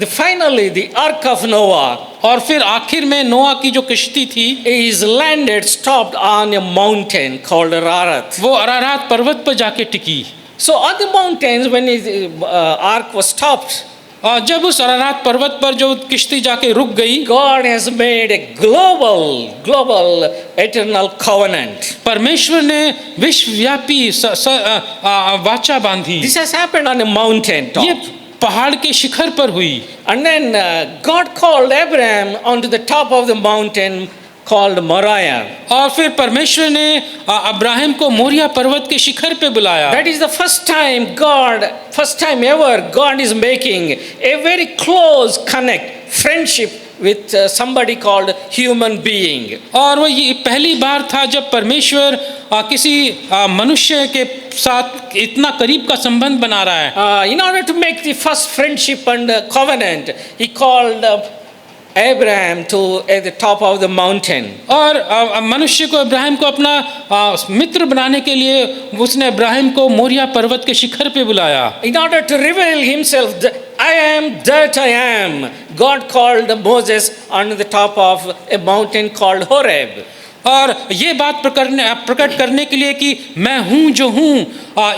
S4: finally the ark of Noah
S2: और फिर आखिर में नोआ की जो किश्ती थी
S4: is landed, stopped on a mountain called Ararat.
S2: वो अरारात पर्वत पर जाके टिकी।
S4: So on the mountains, when the ark was stopped,
S2: और जब उस अरारात पर्वत पर जो किश्ती जाके रुक गई,
S4: God has made a global eternal covenant.
S2: परमेश्वर ने विश्वव्यापी वाचा बांधी।
S4: This has happened on a mountain top.
S2: ये पहाड़ के शिखर पर हुई।
S4: And then God called Abraham onto the top of the mountain called Moriah.
S2: और फिर परमेश्वर ने अब्राहम को मोरिया पर्वत के शिखर पे बुलाया।
S4: That is the first time ever God is making a very close connect, friendship with somebody called human being.
S2: और वो ये पहली बार था जब परमेश्वर किसी मनुष्य के साथ इतना करीब का संबंध बना रहा है।
S4: In order to make the first friendship and covenant, He called Abraham to at the top of the mountain.
S2: और मनुष्य को अब्राहम को अपना मित्र बनाने के लिए उसने अब्राहम को मोरिया पर्वत के शिखर पे बुलाया।
S4: In order to reveal Himself, I am that I am, God called Moses on the top of a mountain called Horeb.
S2: और ये बात प्रकट करने के लिए कि मैं हूँ जो हूँ,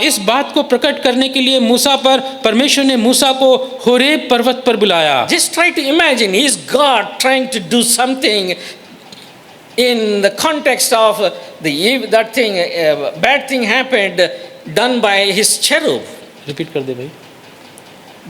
S2: इस बात को प्रकट करने के लिए मूसा पर परमेश्वर ने मूसा को होरेब पर्वत पर बुलाया।
S4: Just try to imagine, is God trying to do something in the context of that thing, bad thing happened done by His cherub.
S2: Repeat कर दे भाई।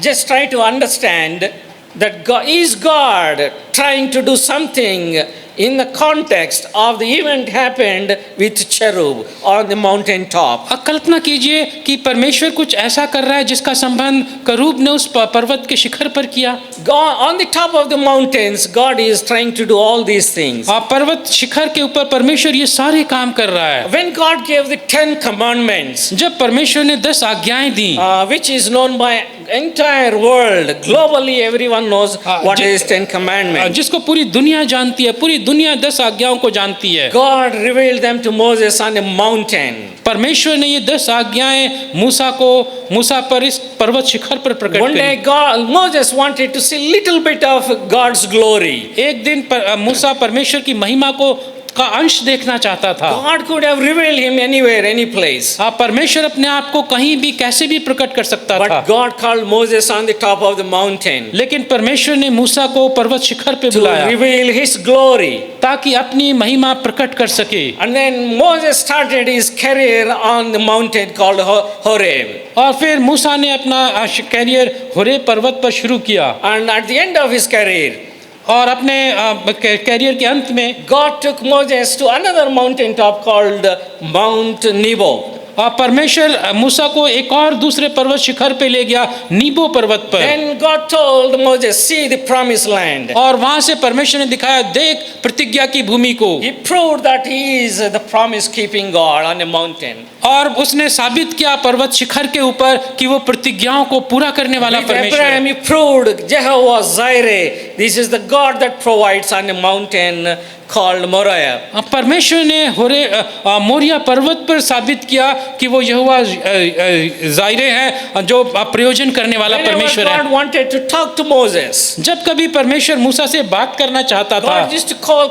S4: Just try to understand that God trying to do something in the context of the event happened with cherub on the mountain top.
S2: कल्पना कीजिए कि परमेश्वर कुछ ऐसा कर रहा है जिसका संबंध करूब ने उस पर्वत के शिखर पर किया।
S4: God, on the top of the mountains, God is trying to do all these things.
S2: पर्वत शिखर के ऊपर परमेश्वर ये सारे काम कर रहा है।
S4: When God gave the 10 commandments,
S2: जब परमेश्वर ने 10 आज्ञाएं दी,
S4: which is known by entire world, globally everyone knows what is 10 commandments.
S2: जिसको पूरी दुनिया जानती है, पूरी दुनिया 10 आज्ञाओं को जानती है।
S4: God revealed them to Moses on a mountain.
S2: परमेश्वर ने ये 10 आज्ञाएं मूसा पर इस पर्वत शिखर पर प्रकट
S4: One day Moses wanted to see little bit of God's glory.
S2: एक दिन मूसा परमेश्वर की महिमा का अंश देखना चाहता था।
S4: God could have revealed Him anywhere, any place.
S2: परमेश्वर अपने आप को कहीं भी कैसे भी प्रकट कर सकता था।
S4: But God called Moses on the top of the mountain.
S2: लेकिन परमेश्वर ने मूसा को पर्वत शिखर पे बुलाया
S4: to reveal His glory,
S2: ताकि अपनी महिमा प्रकट कर सके।
S4: And then Moses started his career on the mountain called Horeb.
S2: और फिर मूसा ने अपना कैरियर होरेब पर्वत पर शुरू किया।
S4: And at the end of his career,
S2: और अपने कैरियर के अंत में
S4: God took Moses to another mountain top called Mount Nebo.
S2: परमेश्वर मूसा को एक और दूसरे पर्वत शिखर पे ले गया, नीबो पर्वत पर।
S4: Then God told Moses, see the promised land.
S2: और वहां से परमेश्वर ने दिखाया, देख प्रतिज्ञा की भूमि को।
S4: He proved that He is the promise keeping God on a mountain.
S2: और उसने साबित किया पर्वत शिखर के ऊपर कि वो प्रतिज्ञाओं को पूरा करने वाला परमेश्वर है।
S4: Abraham, he proved Jehovah Jireh, this is the God that provides on a mountain called Moriah.
S2: परमेश्वर ने मोरिया पर्वत पर साबित किया कि वो यहोवा जायरे है, जो प्रयोजन करने वाला परमेश्वर है।
S4: God wanted to talk to Moses.
S2: जब कभी परमेश्वर मूसा से बात करना चाहता था,
S4: God used to call,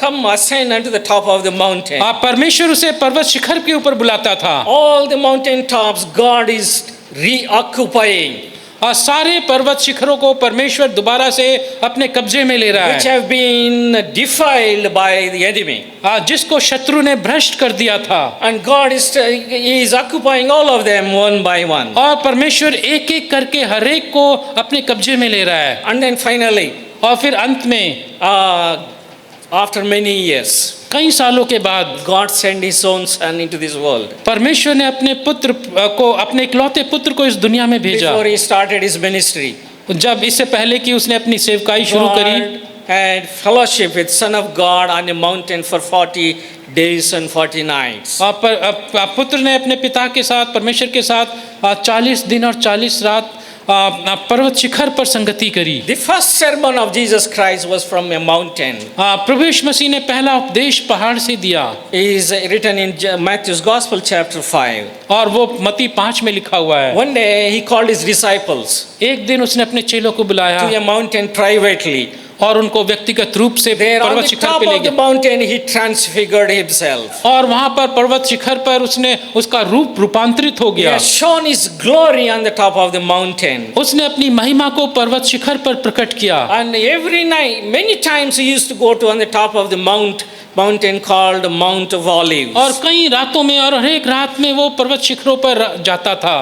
S4: come ascend unto the top of the mountain.
S2: परमेश्वर उसे पर्वत शिखर के ऊपर बुलाता था।
S4: All the mountain tops God is reoccupying.
S2: सारे पर्वत शिखरों को परमेश्वर दोबारा से अपने कब्जे में ले रहा
S4: which
S2: है,
S4: have been defiled by the enemy.
S2: जिसको शत्रु ने भ्रष्ट कर दिया था।
S4: And God is occupying all of them one by one.
S2: और परमेश्वर एक एक करके हर एक को अपने कब्जे में ले रहा है।
S4: And then finally,
S2: और फिर अंत में
S4: after many years,
S2: कई सालों के बाद
S4: God sent His own Son into this world.
S2: परमेश्वर ने अपने पुत्र को, अपने इकलौते पुत्र को इस दुनिया में भेजा।
S4: Before He started His ministry,
S2: जब इससे पहले कि उसने अपनी सेवकाई शुरू करी,
S4: God had fellowship with Son of God on a mountain for 40 days and 40 nights.
S2: पुत्र ने अपने पिता के साथ, परमेश्वर के साथ 40 दिन और 40 रात पर्वत शिखर पर संगति करी।
S4: The first sermon of Jesus Christ was from a mountain.
S2: प्रभु यीशु मसीह ने पहला उपदेश पहाड़ से दिया।
S4: It is written in Matthew's Gospel chapter 5.
S2: और वो मत्ती 5 में लिखा हुआ है।
S4: One day He called His disciples
S2: एक दिन उसने अपने चेलों को बुलाया
S4: to a mountain privately.
S2: और उनको व्यक्तिगत रूप से
S4: There on
S2: पर्वत
S4: the
S2: शिखर
S4: top
S2: पे ले
S4: of the
S2: गया।
S4: mountain He transfigured Himself.
S2: और वहां पर पर्वत शिखर पर उसने उसका रूप रूपांतरित हो
S4: He
S2: गया।
S4: has shown His glory on the top of the mountain.
S2: उसने अपनी महिमा को पर्वत शिखर पर प्रकट किया।
S4: And every night, many times He used to go to on the top of the mountain called Mount of Olives.
S2: और कई रातों में और हर एक रात में वो पर्वत शिखरों पर जाता था।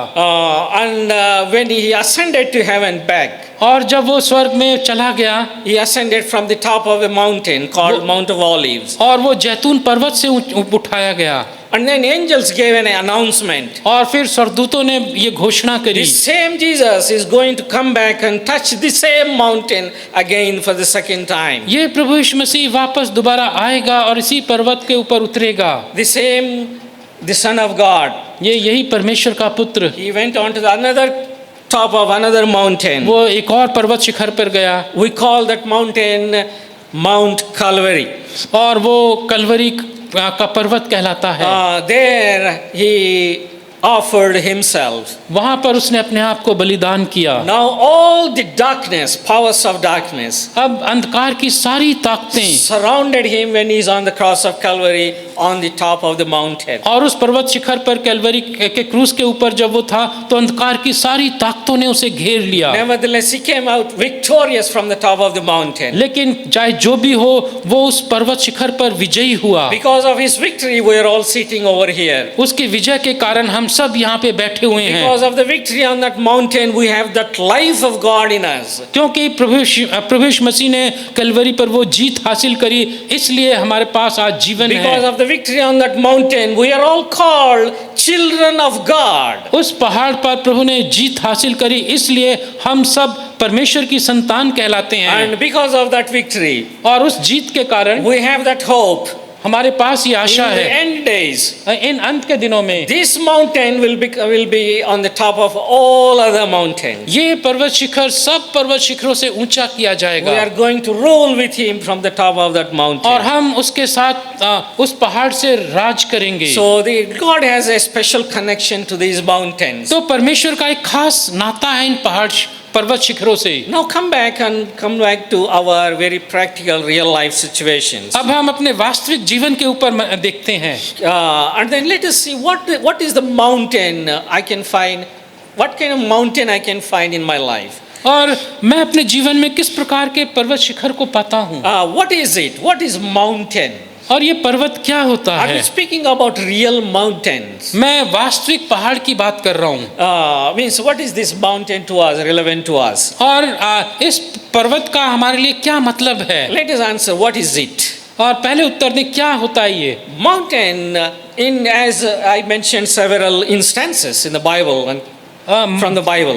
S4: And when He ascended to heaven back,
S2: और जब वो स्वर्ग में चला गया,
S4: He ascended from the top of a mountain called Mount of Olives.
S2: और वो जैतून पर्वत से उठाया गया।
S4: And then angels gave an announcement.
S2: और फिर स्वर्गदूतों ने ये घोषणा करी,
S4: The same Jesus is going to come back and touch the same mountain again for the second time.
S2: ये प्रभु यीशु मसीह वापस दोबारा आएगा और इसी पर्वत के ऊपर उतरेगा।
S4: The same, the Son of God.
S2: यही परमेश्वर का पुत्र,
S4: He went on to the another top of another mountain.
S2: वो एक और पर्वत शिखर पर गया।
S4: We call that mountain Mount Calvary.
S2: और वो कलवरी का पर्वत कहलाता है।
S4: There He offered Himself.
S2: वहां पर उसने अपने आप को बलिदान किया।
S4: Now all the darkness, powers of darkness,
S2: अब अंधकार की सारी ताकतें
S4: surrounded Him when He is on the cross of Calvary on the top of the mountain.
S2: और उस पर्वत शिखर पर कैलवरी के क्रूस के ऊपर जब वो था तो अंधकार की सारी ताकतों ने उसे घेर लिया।
S4: Nevertheless, He came out victorious from the top of the mountain.
S2: लेकिन चाहे जो भी हो, वो उस पर्वत शिखर पर विजयी हुआ।
S4: Because of His victory, we are all sitting over here.
S2: उसकी विजय के कारण हम सब यहाँ पे बैठे हुए हैं।
S4: Because of the victory on that mountain, we have that life of God in us.
S2: क्योंकि प्रभु यीशु मसीह ने कलवरी पर वो जीत हासिल करी, इसलिए हमारे पास आज जीवन
S4: Because
S2: है।
S4: of the victory on that mountain, we are all called children of God.
S2: उस पहाड़ पर प्रभु ने जीत हासिल करी, इसलिए हम सब परमेश्वर की संतान कहलाते हैं।
S4: And because of that victory,
S2: और उस जीत के कारण
S4: we have that hope.
S2: हमारे पास ये
S4: In
S2: आशा
S4: the
S2: है
S4: end days,
S2: इन अंत के दिनों में
S4: this mountain will be on the top of all other mountains.
S2: ये पर्वत शिखर सब पर्वत शिखरों से ऊंचा किया
S4: We
S2: जाएगा
S4: are going to rule with Him from the top of that
S2: और
S4: mountain.
S2: हम उसके साथ उस पहाड़ से राज करेंगे।
S4: So God has a special connection to these mountains.
S2: तो परमेश्वर का एक खास नाता है इन पहाड़ पर्वत शिखरों से।
S4: Now come back to our very practical real life situations.
S2: अब हम अपने वास्तविक जीवन के ऊपर देखते हैं।
S4: And then let us see what is the mountain I can find, what kind of mountain I can find in my life.
S2: और मैं अपने जीवन में किस प्रकार के पर्वत शिखर को पाता हूँ
S4: What is it? What is mountain?
S2: और ये पर्वत क्या होता
S4: Are
S2: है।
S4: we speaking about real mountains?
S2: मैं वास्तविक पहाड़ की बात कर रहा हूँ।
S4: Means what is this mountain to us, relevant to us?
S2: और इस पर्वत का हमारे लिए क्या मतलब है।
S4: Let us answer, what is it?
S2: और पहले उत्तर दें क्या होता है ये।
S4: Mountain, as I mentioned several instances in the Bible and from the Bible.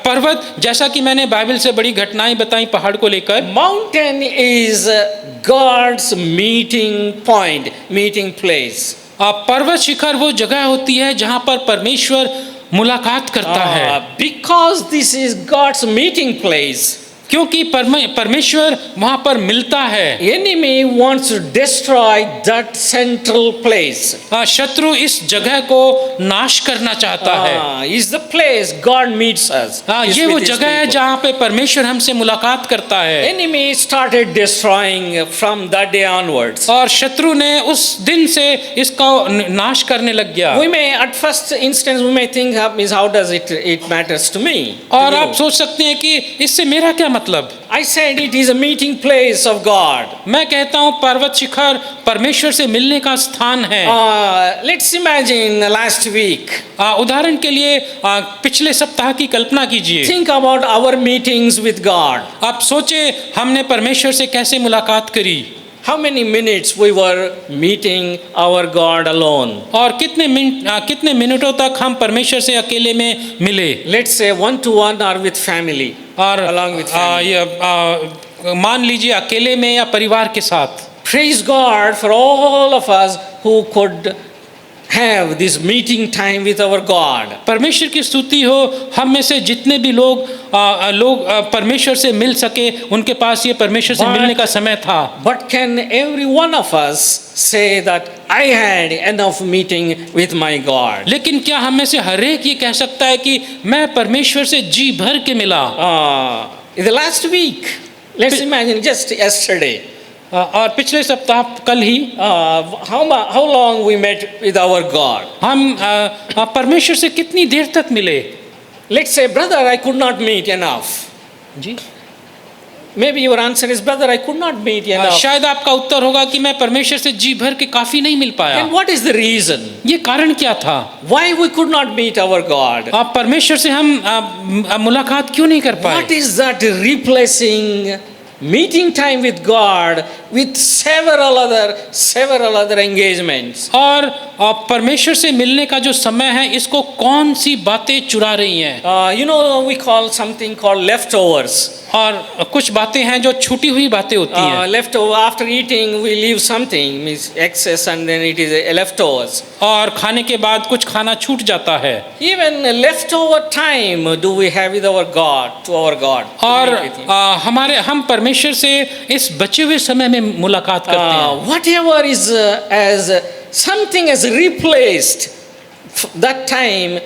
S2: पर्वत, जैसा कि मैंने बाइबल से बड़ी घटनाएं बताई पहाड़ को लेकर।
S4: Mountain is God's meeting point, meeting place.
S2: पर्वत शिखर वो जगह होती है जहां पर परमेश्वर मुलाकात करता है।
S4: Because this is God's meeting place,
S2: क्योंकि परमेश्वर वहाँ पर मिलता है।
S4: Enemy wants to destroy that central place.
S2: शत्रु इस जगह को नाश करना चाहता है।
S4: Is the place God meets us. Is
S2: ये वो
S4: with his
S2: जगह है
S4: people.
S2: जहाँ पे परमेश्वर हमसे मुलाकात करता है।
S4: Enemy started destroying from that day onwards.
S2: और शत्रु ने उस दिन से इसका नाश करने लग गया।
S4: We may, at first instance, we may think, is how does it matters to me?
S2: और
S4: to you?
S2: आप सोच सकते हैं कि इससे मेरा क्या मतलब।
S4: I said it is a meeting place of God.
S2: मैं कहता हूँ पर्वत शिखर परमेश्वर से मिलने का स्थान है।
S4: Let's imagine last week.
S2: उदाहरण के लिए पिछले सप्ताह की कल्पना कीजिए।
S4: Think about our meetings with God.
S2: आप सोचे हमने परमेश्वर से कैसे मुलाकात करी।
S4: How many minutes we were meeting our God alone?
S2: और कितने मिनटों तक हम परमेश्वर से अकेले में मिले।
S4: Let's say 1-to-1 or with family.
S2: और
S4: Along with family.
S2: मान लीजिए अकेले में या परिवार के साथ।
S4: Praise God for all of us who could have this meeting time with our God.
S2: परमेश्वर की स्तुति हो हम में से जितने भी लोग परमेश्वर से मिल सके, उनके पास ये परमेश्वर से मिलने का समय था।
S4: But can every one of us say that I had enough meeting with my God?
S2: लेकिन क्या हम में से हर एक ये कह सकता है कि मैं परमेश्वर से जी भर के मिला।
S4: In the last week, let's imagine just yesterday.
S2: और पिछले सप्ताह कल ही
S4: How long we met with our God?
S2: हम परमेश्वर से कितनी देर तक मिले।
S4: Let's say, brother, I could not meet enough.
S2: Ji
S4: Maybe your answer is, brother, I could not meet enough.
S2: शायद आपका उत्तर होगा कि मैं परमेश्वर से जी भर के काफी नहीं मिल पाया।
S4: And what is the reason?
S2: ये कारण क्या था।
S4: Why we could not meet our God?
S2: परमेश्वर से हम मुलाकात क्यों नहीं कर पाए।
S4: What is that replacing meeting time with God with several other engagements?
S2: और परमेश्वर से मिलने का जो समय है इसको कौन सी बातें चुरा रही हैं।
S4: We call something called leftovers.
S2: और कुछ बातें हैं जो छूटी हुई बातें होती हैं।
S4: Leftover, after eating we leave something, means excess, and then it is leftovers.
S2: और खाने के बाद कुछ खाना छूट जाता है।
S4: Even leftover time do we have with our God, to our God.
S2: और हम परमेश्वर से इस बचे हुए समय में मुलाकात करते हैं।
S4: Whatever is as something has replaced that time,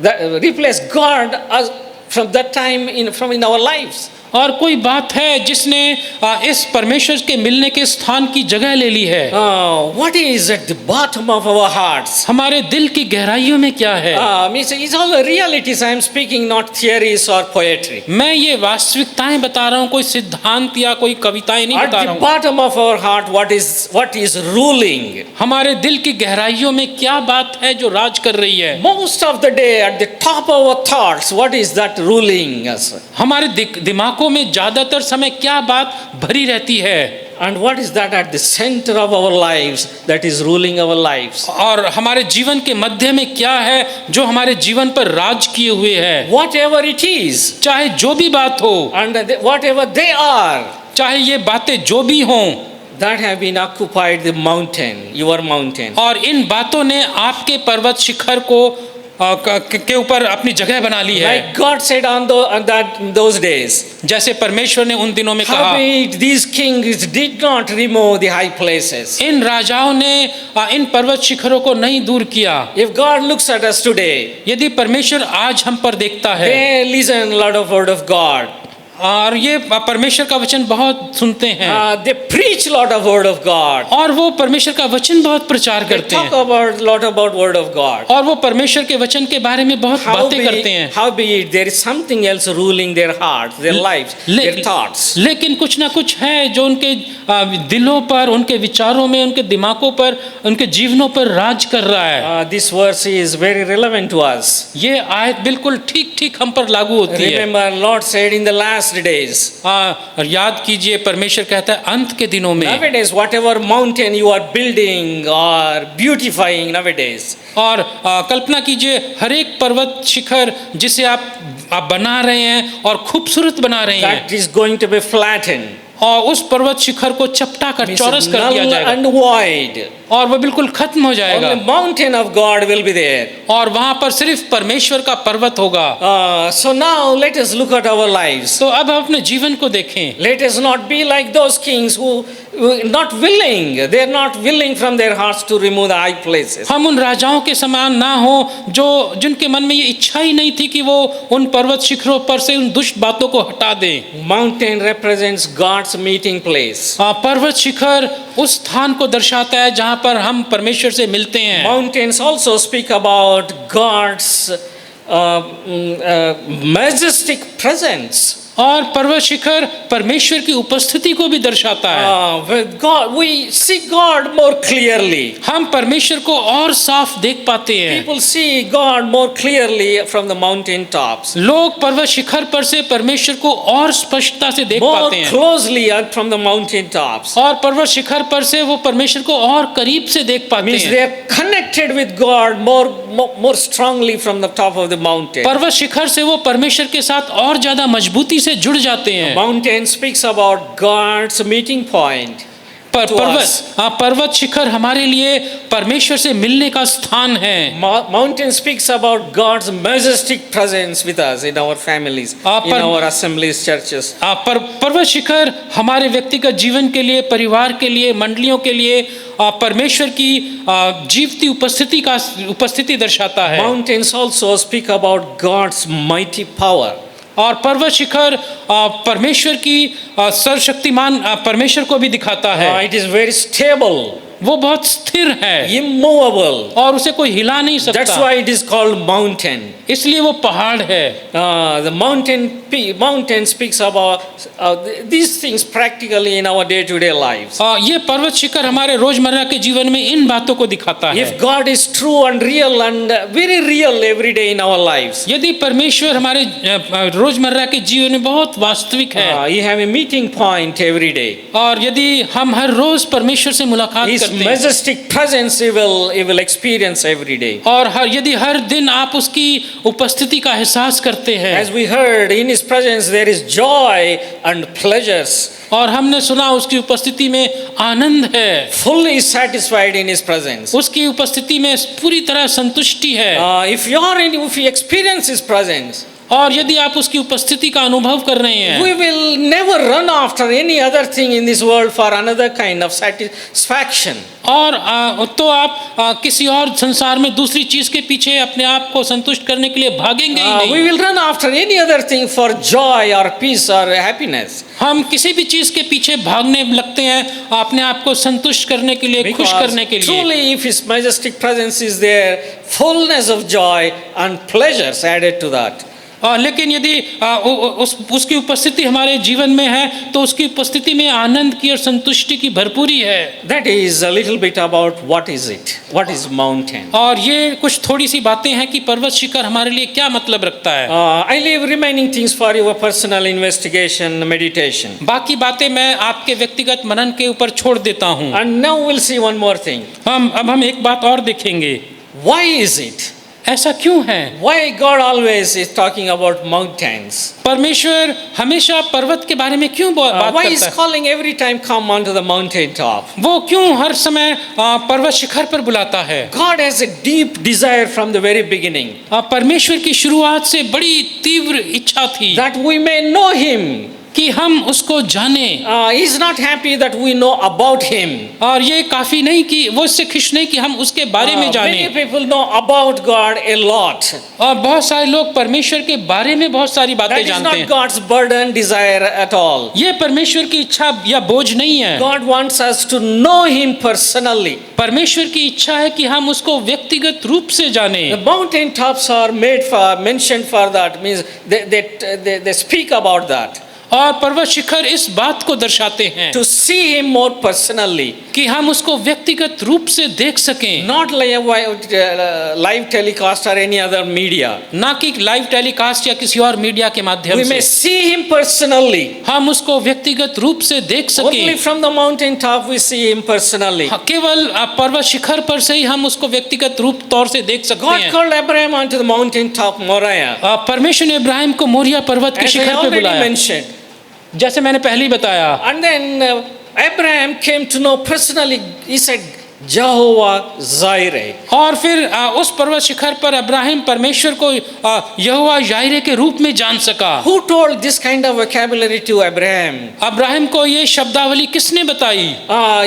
S4: that replaced God as from that time in our lives.
S2: और कोई बात है जिसने इस परमेश्वर के मिलने के स्थान की जगह ले ली है।
S4: What is at the bottom of our hearts?
S2: हमारे दिल की गहराइयों में क्या है।
S4: It's all the realities I am speaking, not theories or poetry.
S2: मैं ये वास्तविकताएं बता रहा हूँ, कोई सिद्धांत या कोई कविताएं नहीं
S4: At
S2: बता
S4: the
S2: रहा हूँ।
S4: bottom of our heart, what is ruling?
S2: हमारे दिल की गहराइयों में क्या बात है जो राज कर रही है।
S4: Most of the day, at the top of our thoughts, what is that ruling us?
S2: हमारे दिमागों में ज्यादातर समय क्या बात भरी रहती है।
S4: And what is that at the center of our lives that is ruling our lives?
S2: और हमारे जीवन के मध्य में क्या है जो हमारे जीवन पर राज किए हुए है।
S4: Whatever it is,
S2: चाहे जो भी बात हो,
S4: and whatever they are,
S2: चाहे ये बातें जो भी हों,
S4: that have been occupied the mountain, your mountain.
S2: और इन बातों ने आपके पर्वत शिखर को के ऊपर अपनी जगह बना ली है।
S4: Like God said on those days,
S2: जैसे परमेश्वर ने उन दिनों में कहा,
S4: howbeit these kings did not remove the high places.
S2: इन राजाओं ने इन पर्वत शिखरों को नहीं दूर किया।
S4: If God looks at us today,
S2: यदि परमेश्वर आज हम पर देखता है,
S4: they listen a lot of word of God.
S2: और ये परमेश्वर का वचन बहुत सुनते हैं,
S4: They preach a lot of word of God.
S2: और वो परमेश्वर का वचन बहुत प्रचार
S4: They
S2: करते
S4: talk
S2: हैं,
S4: about lot about word of God.
S2: और वो परमेश्वर के वचन के बारे में बहुत बातें करते हैं।
S4: Howbeit there is something else ruling their hearts, their lives, their thoughts.
S2: लेकिन कुछ ना कुछ है जो उनके दिलों पर, उनके विचारों में, उनके दिमागों पर, उनके जीवनों पर राज कर रहा है।
S4: This verse is very relevant to us.
S2: ये आयत बिल्कुल ठीक ठीक हम पर लागू होती है।
S4: Remember, Lord said in the last days.
S2: याद कीजिए, परमेश्वर कहता है अंत के दिनों में।
S4: Nowadays, whatever mountain you are building or beautifying nowadays.
S2: और कल्पना कीजिए, हर एक पर्वत शिखर जिसे आप बना रहे हैं और खूबसूरत बना रहे हैं,
S4: That is going to be flattened.
S2: और उस पर्वत शिखर को चपटा कर चौरस कर दिया
S4: null
S2: जाएगा
S4: and void.
S2: और वह बिल्कुल खत्म हो जाएगा
S4: Only mountain of God will be there.
S2: और वहां पर सिर्फ परमेश्वर का पर्वत होगा।
S4: So now let us look at our lives.
S2: तो अब हम अपने जीवन को देखें।
S4: Let us not be like those kings who not willing. They are not willing from their hearts to remove the high places.
S2: हम उन राजाओं के समान ना हो जो जिनके मन में ये इच्छा ही नहीं थी कि वो उन पर्वत शिखरों पर से उन दुष्ट बातों को हटा दें।
S4: Mountain represents God's meeting place.
S2: पर्वत शिखर उस स्थान को दर्शाता है जहां पर हम परमेश्वर से मिलते हैं।
S4: Mountains also speak about God's majestic presence.
S2: और पर्वत शिखर परमेश्वर की उपस्थिति को भी दर्शाता है।
S4: With God, we see God more clearly.
S2: हम परमेश्वर को और साफ देख पाते हैं।
S4: People see God more clearly from the mountain tops.
S2: लोग पर्वत शिखर पर से परमेश्वर को और स्पष्टता से देख
S4: More
S2: पाते हैं
S4: closely from the mountain tops.
S2: और पर्वत शिखर पर से वो परमेश्वर को और करीब से देख पाते
S4: Means
S2: हैं।
S4: they are connected with God more strongly from the top of the mountain.
S2: पर्वत शिखर से वो परमेश्वर के साथ और ज्यादा मजबूती से जुड़ जाते हैं।
S4: Mountain speaks about God's meeting point.
S2: पर्वत शिखर हमारे लिए परमेश्वर से मिलने का स्थान है।
S4: Mountain speaks about God's majestic presence with us in our families, in our assemblies, churches.
S2: पर्वत शिखर हमारे व्यक्तिगत जीवन के लिए, परिवार के लिए, मंडलियों के लिए परमेश्वर की जीवती उपस्थिति दर्शाता है।
S4: Mountains also speak about God's mighty power.
S2: और पर्वत शिखर परमेश्वर की सर्वशक्तिमान परमेश्वर को भी दिखाता है।
S4: It is very stable.
S2: वो बहुत स्थिर है,
S4: immovable,
S2: और उसे कोई हिला नहीं सकता।
S4: That's why it is called mountain.
S2: इसलिए वो पहाड़ है।
S4: The mountain speaks about these things practically in our day-to-day lives.
S2: ये पर्वत शिखर हमारे रोजमर्रा के जीवन में इन बातों को दिखाता है।
S4: If God is true and real and very real every day in our lives,
S2: यदि परमेश्वर हमारे रोजमर्रा के जीवन में बहुत वास्तविक है,
S4: you have a meeting point every day.
S2: और यदि हम हर रोज परमेश्वर से मुलाकात
S4: His majestic presence you will experience every day.
S2: और यदि हर दिन आप उसकी उपस्थिति का एहसास करते हैं।
S4: As we heard, in His presence there is joy and pleasures.
S2: और हमने सुना उसकी उपस्थिति में आनंद है।
S4: Fully satisfied in His presence.
S2: उसकी उपस्थिति में पूरी तरह संतुष्टि है।
S4: If you experience His presence,
S2: और यदि आप उसकी उपस्थिति का अनुभव कर रहे हैं,
S4: we will never run after any other thing in this world for another kind of satisfaction.
S2: और तो आप किसी और संसार में दूसरी चीज के पीछे अपने आप को संतुष्ट करने के लिए भागेंगे ही नहीं।
S4: We will run after any other thing for joy or peace or happiness.
S2: हम किसी भी चीज के पीछे भागने लगते हैं अपने आप को संतुष्ट करने के लिए, खुश करने के लिए।
S4: Truly, if His majestic presence is there, fullness of joy and pleasures added to that.
S2: लेकिन यदि उसकी उपस्थिति हमारे जीवन में है तो उसकी उपस्थिति में आनंद की और संतुष्टि की भरपूरी है।
S4: That is a little bit about what is it? What is mountain?
S2: और ये कुछ थोड़ी सी बातें हैं कि पर्वत शिखर हमारे लिए क्या मतलब रखता है।
S4: I leave remaining things for your personal investigation, meditation.
S2: बाकी बातें मैं आपके व्यक्तिगत मनन के ऊपर छोड़ देता हूँ।
S4: And now we'll see one more thing.
S2: अब हम एक बात और देखेंगे।
S4: Why is it?
S2: ऐसा क्यों है?
S4: Why God always is talking about mountains?
S2: परमेश्वर हमेशा पर्वत के बारे में क्यों बात करता है?
S4: Why is calling every time come onto the mountain top?
S2: वो क्यों हर समय पर्वत शिखर पर बुलाता है?
S4: God has a deep desire from the very beginning.
S2: परमेश्वर की शुरुआत से बड़ी तीव्र इच्छा थी
S4: that we may know Him.
S2: कि हम उसको जाने।
S4: He is not happy that we know about Him.
S2: और ये काफी नहीं कि वो इससे खुश नहीं कि हम उसके बारे में जाने।
S4: Many people know about God a lot.
S2: और बहुत सारे लोग परमेश्वर के बारे में बहुत सारी बातें जानते हैं।
S4: That is not God's burden, desire at all.
S2: ये परमेश्वर की इच्छा या बोझ नहीं है।
S4: God wants us to know Him personally.
S2: परमेश्वर की इच्छा है कि हम उसको व्यक्तिगत रूप से जाने।
S4: The mountain tops are mentioned for that, means they speak about that.
S2: और पर्वत शिखर इस बात को दर्शाते हैं
S4: to see Him more personally,
S2: कि हम उसको व्यक्तिगत रूप से देख सकें,
S4: not live telecast or any other media.
S2: ना कि लाइव टेलीकास्ट या किसी और मीडिया के माध्यम
S4: We may
S2: से।
S4: see Him personally.
S2: हम उसको व्यक्तिगत रूप से देख
S4: Only
S2: सकें।
S4: from the mountain top we see Him personally.
S2: केवल पर्वत शिखर पर से ही हम उसको व्यक्तिगत रूप तौर से देख सकते
S4: God
S2: हैं।
S4: called Abraham onto the mountain top Moriah.
S2: परमेश्वर ने इब्राहिम को मोरिया पर्वत के
S4: As I
S2: शिखर पर
S4: already
S2: बुलाया।
S4: mentioned,
S2: जैसे मैंने पहले ही बताया।
S4: And then Abraham came to know personally, he said, Jehovah Jireh.
S2: और फिर उस पर्वत शिखर पर अब्राहिम परमेश्वर को यहोवा जायरे के रूप में जान सका।
S4: Who told this kind of vocabulary to Abraham?
S2: Abraham को ये शब्दावली किसने बताई?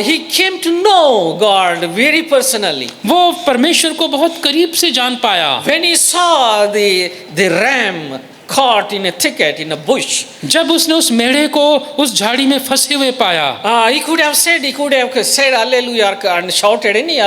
S4: He came to know God very personally.
S2: वो परमेश्वर को बहुत करीब से जान पाया।
S4: When he saw the ram caught in a thicket, in a bush,
S2: जब उसने उस मेढ़े को उस झाड़ी में फंसे हुए पाया,
S4: he could have said hallelujah and shouted any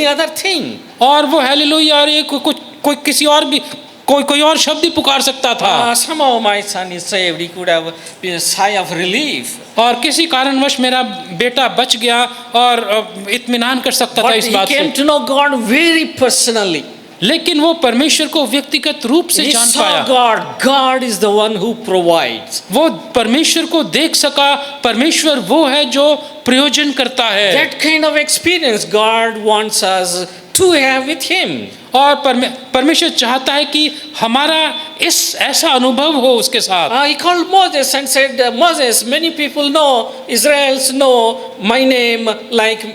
S4: other thing.
S2: और वो हालेलुया और ये कोई किसी और भी कोई और शब्द ही पुकार सकता था।
S4: Somehow my son is saved. He could have been a sigh of relief.
S2: और किसी कारणवश मेरा बेटा बच गया और इत्मीनान कर सकता था
S4: But
S2: इस
S4: he
S2: बात
S4: came
S2: से।
S4: to know God very personally.
S2: लेकिन वो परमेश्वर को व्यक्तिगत रूप से
S4: He
S2: जान
S4: saw
S2: पाया।
S4: God. God is the one who provides.
S2: वो परमेश्वर को देख सका। परमेश्वर वो है जो प्रयोजन करता है।
S4: That kind of experience God wants us to have with Him.
S2: और परमेश्वर चाहता है कि हमारा ऐसा अनुभव हो उसके साथ।
S4: He called Moses and said, Moses, many people know, Israelites know my name like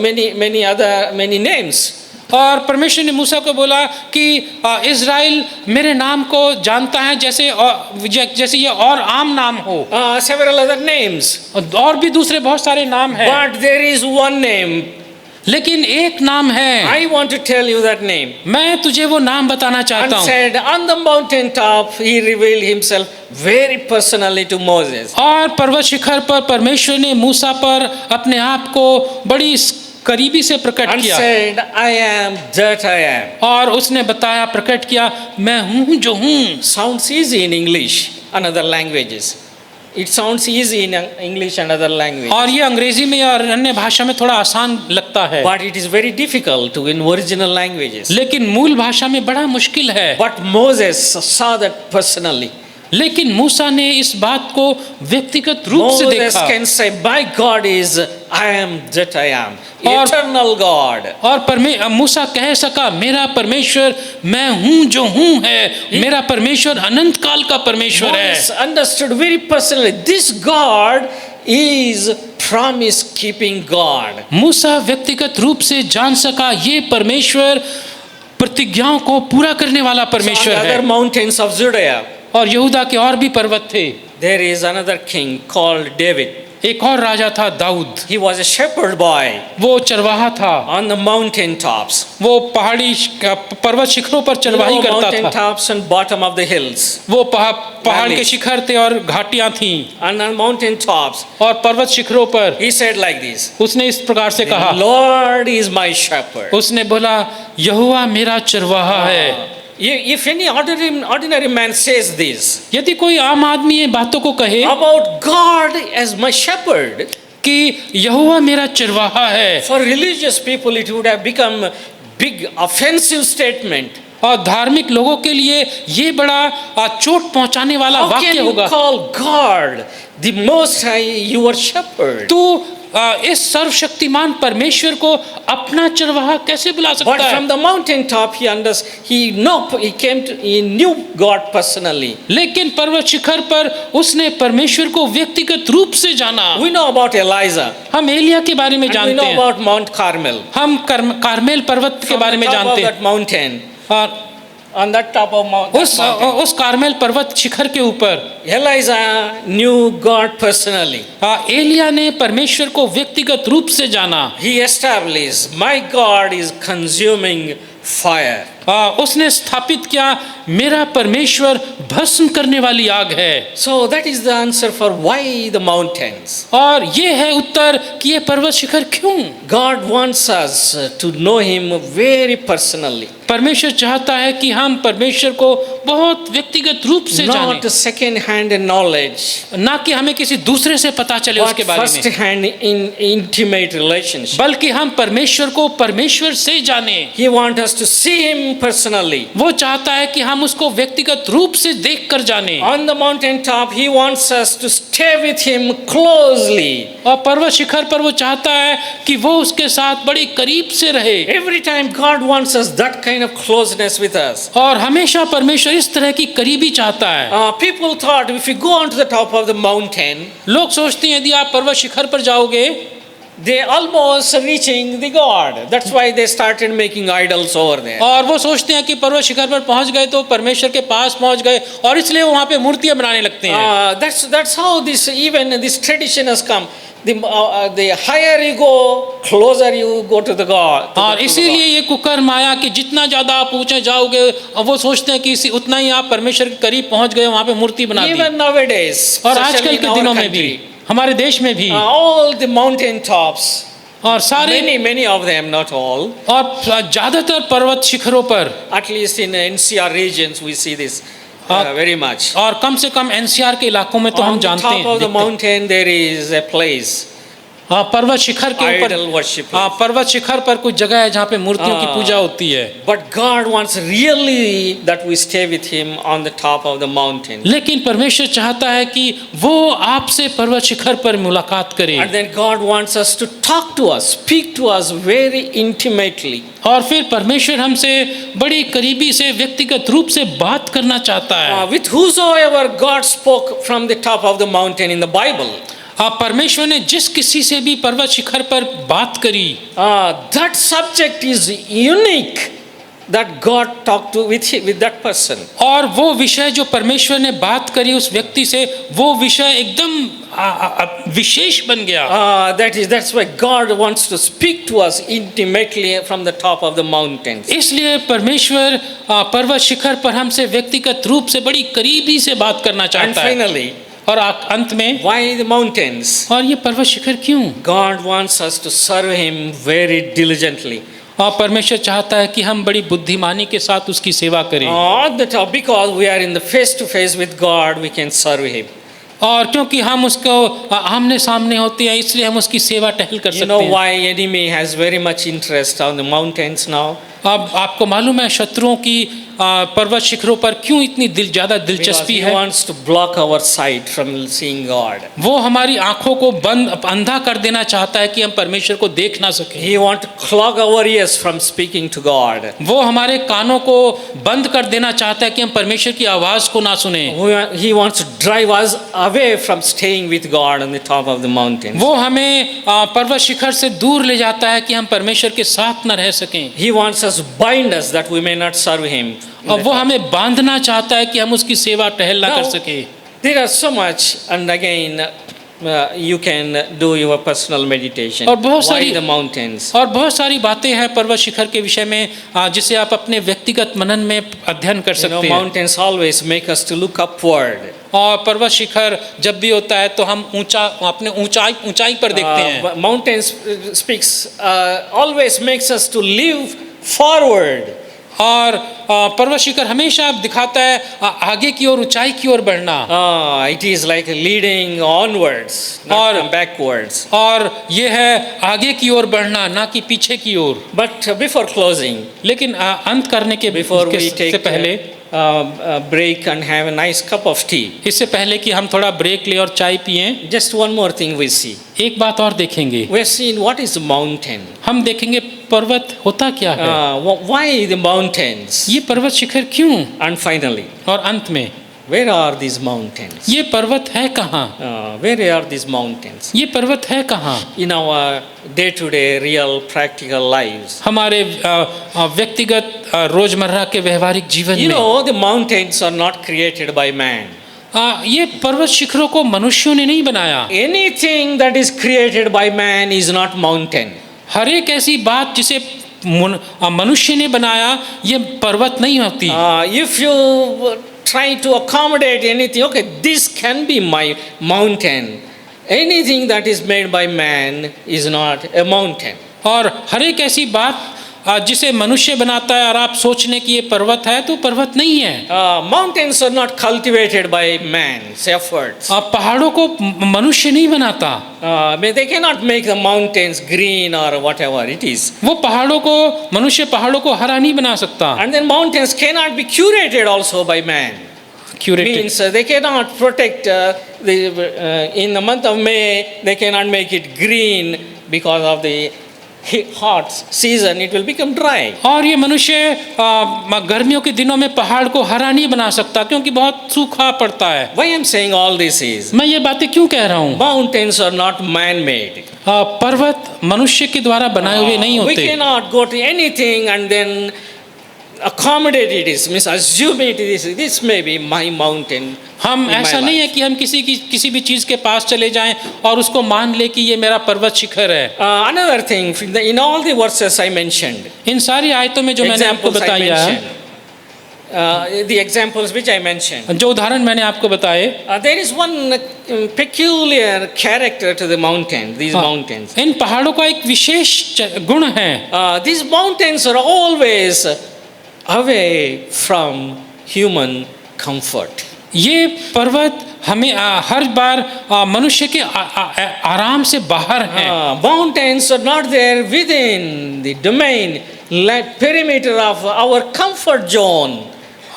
S4: many names.
S2: और परमेश्वर ने मूसा को बोला कि इज़राइल मेरे नाम को जानता है जैसे ये और आम नाम हो।
S4: Several other names.
S2: और भी दूसरे बहुत सारे नाम हैं।
S4: But there is one name.
S2: लेकिन एक नाम है।
S4: I want to tell you that name.
S2: मैं तुझे वो नाम बताना चाहता
S4: And
S2: हूँ।
S4: said, on the mountain top, he revealed himself very personally to Moses.
S2: और पर्वत शिखर पर परमेश्वर ने मूसा पर अपने आप को बड़ी करीबी से प्रकट
S4: And
S2: किया।
S4: said, I am that I am.
S2: और उसने बताया, प्रकट किया, मैं हूँ जो हूँ।
S4: Sounds easy in English and other languages. It sounds easy in English and other languages.
S2: और ये अंग्रेजी में और अन्य भाषा में थोड़ा आसान लगता है।
S4: But it is very difficult to in original languages.
S2: लेकिन मूल भाषा में बड़ा मुश्किल है।
S4: But Moses saw that personally.
S2: लेकिन मूसा ने इस बात को व्यक्तिगत रूप से
S4: Moses
S2: देखा।
S4: can say, my God is, I am that I am.
S2: और-
S4: Eternal God.
S2: और मूसा कह सका, मेरा परमेश्वर मैं हूँ जो हूँ है। मेरा परमेश्वर अनंत काल का परमेश्वर
S4: Moses
S2: है।
S4: understood very personally, this God is promise keeping God.
S2: मूसा व्यक्तिगत रूप से जान सका, ये परमेश्वर प्रतिज्ञाओं को पूरा करने वाला
S4: So on
S2: परमेश्वर
S4: the other
S2: है।
S4: mountains of Judea,
S2: और यहूदा के और भी पर्वत थे।
S4: there is another king called David.
S2: एक और राजा था Dawood.
S4: He was a shepherd boy
S2: वो चरवाहा था।
S4: on the mountain tops.
S2: वो पहाड़ी पर्वत शिखरों पर चरवाही करता
S4: mountain
S2: था।
S4: tops and bottom of the hills.
S2: वो पहाड़ के
S4: Valleys.
S2: शिखर थे और घाटियां थीं।
S4: And on mountain tops,
S2: और पर्वत शिखरों पर
S4: he said like this,
S2: उसने इस प्रकार से कहा,
S4: Lord is my shepherd.
S2: उसने बोला, यहोवा मेरा चरवाहा है।
S4: If any ordinary man says this
S2: यदि कोई आम आदमी ये बातों को कहे
S4: about God as my shepherd,
S2: कि यहोवा मेरा चरवाहा है,
S4: for religious people it would have become big offensive statement.
S2: और धार्मिक लोगों के लिए ये बड़ा चोट पहुंचाने वाला
S4: How can
S2: वाक्य
S4: you
S2: होगा।
S4: call God the Most High your shepherd?
S2: तू इस सर्वशक्तिमान परमेश्वर को अपना चरवाहा कैसे बुला
S4: But
S2: सकता
S4: from
S2: है?
S4: the mountain top he knew God personally.
S2: लेकिन पर्वत शिखर पर उसने परमेश्वर को व्यक्तिगत रूप से जाना।
S4: We know about Elijah
S2: हम एलिया के बारे में
S4: and we
S2: जानते
S4: know
S2: हैं।
S4: about Mount Carmel.
S2: हम कार्मेल पर्वत के
S4: From
S2: बारे
S4: the
S2: में
S4: top of
S2: जानते हैं।
S4: that mountain,
S2: और
S4: on that top of that mountain,
S2: उस कार्मेल पर्वत शिखर के ऊपर
S4: Elijah knew God personally.
S2: Elia ने परमेश्वर को व्यक्तिगत रूप से जाना।
S4: He established, my God is consuming fire.
S2: उसने स्थापित किया, मेरा परमेश्वर भस्म करने वाली आग है।
S4: So that is the answer for why the mountains.
S2: और ये है उत्तर कि ये पर्वत शिखर क्यों।
S4: God wants us to know Him very personally.
S2: परमेश्वर चाहता है कि हम परमेश्वर को बहुत व्यक्तिगत रूप से जानें,
S4: Not second hand knowledge,
S2: ना कि हमें किसी दूसरे से पता चले
S4: but
S2: उसके बारे
S4: first
S2: में,
S4: hand in intimate relationship.
S2: बल्कि हम परमेश्वर को परमेश्वर से जाने।
S4: He wants us to see Him personally.
S2: वो चाहता है कि हम उसको व्यक्तिगत रूप से देख कर जाने।
S4: On the mountain top, He wants us to stay with Him closely.
S2: और पर्वत शिखर पर वो चाहता है कि वो उसके साथ बड़ी करीब से रहे।
S4: Every time God wants us that kind of closeness with us.
S2: और हमेशा परमेश्वर इस तरह की करीबी चाहता है।
S4: People thought if you go on to the top of the mountain,
S2: लोग सोचते हैं यदि आप पर्वत शिखर पर जाओगे
S4: they almost reaching the God. That's why they started making idols over there.
S2: और वो सोचते हैं कि पर्वत शिखर पर पहुंच गए तो परमेश्वर के पास पहुंच गए और इसलिए वो वहां पे मूर्तियां बनाने लगते हैं।
S4: That's how this tradition has come. The higher you go, closer you go to the God.
S2: और इसीलिए ये कुकर्म आया कि जितना ज्यादा आप ऊंचे जाओगे वो सोचते हैं कि उतना ही आप परमेश्वर के करीब पहुंच गए, वहां पे मूर्ति बना दी।
S4: Even nowadays,
S2: और
S4: especially
S2: आजकल
S4: in
S2: के
S4: our
S2: दिनों में भी
S4: country,
S2: हमारे देश में भी
S4: all the mountain tops,
S2: और सारे
S4: many of them, not all,
S2: और ज्यादातर पर्वत शिखरों पर,
S4: at least in NCR regions we see this very much.
S2: और कम से कम एनसीआर के इलाकों में तो हम
S4: On the
S2: जानते
S4: top
S2: हैं,
S4: of the
S2: देखते हैं।
S4: mountain there is a place,
S2: पर्वत शिखर के ऊपर
S4: idol worship.
S2: पर्वत शिखर पर कुछ जगह है जहाँ पे मूर्तियों की पूजा होती है।
S4: But God wants really that we stay with Him on the top of the mountain.
S2: लेकिन परमेश्वर चाहता है कि वो आपसे पर्वत शिखर पर मुलाकात करे।
S4: And then God wants us to talk to us, speak to us very intimately.
S2: और फिर परमेश्वर हमसे बड़ी करीबी से व्यक्तिगत रूप से बात करना चाहता है।
S4: With whosoever God spoke from the top of the mountain in the Bible.
S2: परमेश्वर ने जिस किसी से भी पर्वत शिखर पर बात करी,
S4: that subject is unique that God talked to with that person.
S2: और वो विषय जो परमेश्वर ने बात करी उस व्यक्ति से, वो विषय एकदम विशेष बन गया।
S4: That's why God wants to speak to us intimately from the top of the mountains.
S2: इसलिए परमेश्वर पर्वत शिखर पर हमसे व्यक्तिगत रूप से बड़ी करीबी से बात करना
S4: And
S2: चाहता है।
S4: finally,
S2: और अंत में,
S4: why the mountains?
S2: और ये पर्वत शिखर क्यों?
S4: God wants us to serve Him very diligently.
S2: और परमेश्वर चाहता है कि हम बड़ी बुद्धिमानी के साथ उसकी सेवा करें।
S4: On the top, because we are in the face to face with God, we can serve Him.
S2: और क्योंकि हम उसको आमने सामने होते हैं, इसलिए हम उसकी सेवा टहल कर
S4: You
S2: सकते
S4: know
S2: हैं।
S4: why enemy has very much interest on the mountains now?
S2: अब आपको मालूम है शत्रुओं की पर्वत शिखरों पर क्यों इतनी ज़्यादा
S4: Because
S2: दिलचस्पी
S4: He
S2: है?
S4: wants to block our sight from seeing God.
S2: वो हमारी आंखों को बंद अंधा कर देना चाहता है कि हम परमेश्वर को देख ना सकें।
S4: He wants to clog our ears from speaking to God.
S2: वो हमारे कानों को बंद कर देना चाहता है कि हम परमेश्वर की आवाज़ को ना सुने।
S4: He wants to drive us away from staying with God on the top of the mountains.
S2: वो हमें पर्वत शिखर से दूर ले जाता है कि हम परमेश्वर के साथ न रह सकें।
S4: He wants us to bind us that we may not serve Him.
S2: और वो हमें बांधना चाहता है कि हम उसकी सेवा टहल ना कर
S4: Now,
S2: सके।
S4: there are so much, and again, you can do your personal meditation.
S2: और बहुत
S4: Why
S2: सारी
S4: the mountains?
S2: और बहुत सारी बातें हैं पर्वत शिखर के विषय में जिसे आप अपने व्यक्तिगत मनन में अध्ययन कर
S4: You know,
S2: सकते हैं।
S4: mountains always make us to look upward.
S2: और पर्वत शिखर जब भी होता है तो हम अपने ऊंचाई पर देखते हैं।
S4: Mountains speaks always makes us to live forward.
S2: और पर्वत शिखर हमेशा दिखाता है आगे की ओर, ऊंचाई की ओर बढ़ना।
S4: It is like leading onwards, not
S2: और
S4: backwards.
S2: और ये है आगे की ओर बढ़ना, ना कि पीछे की ओर।
S4: But before closing,
S2: लेकिन अंत करने के
S4: before we
S2: से
S4: take
S2: पहले
S4: a break and have a nice cup of tea,
S2: इससे पहले कि हम थोड़ा ब्रेक ले और चाय पिएं,
S4: just one more thing we see.
S2: एक बात और देखेंगे।
S4: We have seen what is a mountain.
S2: हम देखेंगे पर्वत होता क्या है,
S4: Why the mountains?
S2: ये पर्वत शिखर क्यों,
S4: And finally,
S2: और अंत में
S4: where are these mountains?
S2: ये पर्वत है कहाँ,
S4: Where are these mountains?
S2: ये पर्वत है कहाँ
S4: In our day-to-day real practical lives.
S2: हमारे व्यक्तिगत रोजमर्रा के व्यवहारिक जीवन
S4: You
S2: में।
S4: know, the mountains are not created by man.
S2: ये पर्वत शिखरों को मनुष्यों ने नहीं बनाया।
S4: Anything that is created by man is not mountain.
S2: हर एक ऐसी बात जिसे मनुष्य ने बनाया ये पर्वत नहीं होती।
S4: If you try to accommodate anything, okay, this can be my mountain. Anything that is made by man is not a mountain.
S2: और हर एक ऐसी बात जिसे मनुष्य बनाता है और आप सोचने की ये पर्वत है तो पर्वत नहीं है।
S4: Mountains are not cultivated by man's efforts.
S2: पहाड़ों को मनुष्य नहीं बनाता।
S4: They cannot make the mountains green or whatever it is.
S2: वो पहाड़ों को मनुष्य पहाड़ों को हरा नहीं बना सकता।
S4: And then mountains cannot be curated also by man. Means they cannot protect in the month of May, they cannot make it green because of the hot season, it will become dry.
S2: और ये मनुष्य गर्मियों के दिनों में पहाड़ को हरा नहीं बना सकता क्योंकि बहुत सूखा पड़ता है।
S4: Why I'm saying all this is,
S2: मैं ये बातें क्यों कह रहा हूँ?
S4: mountains are not man-made.
S2: पर्वत मनुष्य के द्वारा बनाए हुए नहीं
S4: We
S2: होते।
S4: cannot go to anything and then accommodate it, means assume it is, this may be my mountain.
S2: हम
S4: in my
S2: ऐसा नहीं है
S4: life.
S2: कि हम किसी भी चीज़ के पास चले जाएं और उसको मान ले कि ये मेरा पर्वत शिखर है।
S4: Another thing, in all the verses I mentioned,
S2: इन सारी आयतों में जो मैंने आपको
S4: examples I
S2: बताया है,
S4: mentioned, the examples which I mentioned,
S2: जो उदाहरण मैंने आपको बताए,
S4: there is one peculiar character to the mountain, these mountains.
S2: इन पहाड़ों का एक विशेष गुण है।
S4: These mountains are always away from human comfort.
S2: ये पर्वत हमें हर बार मनुष्य के आराम से बाहर हैं।
S4: Mountains are not there within the domain, perimeter of our comfort zone.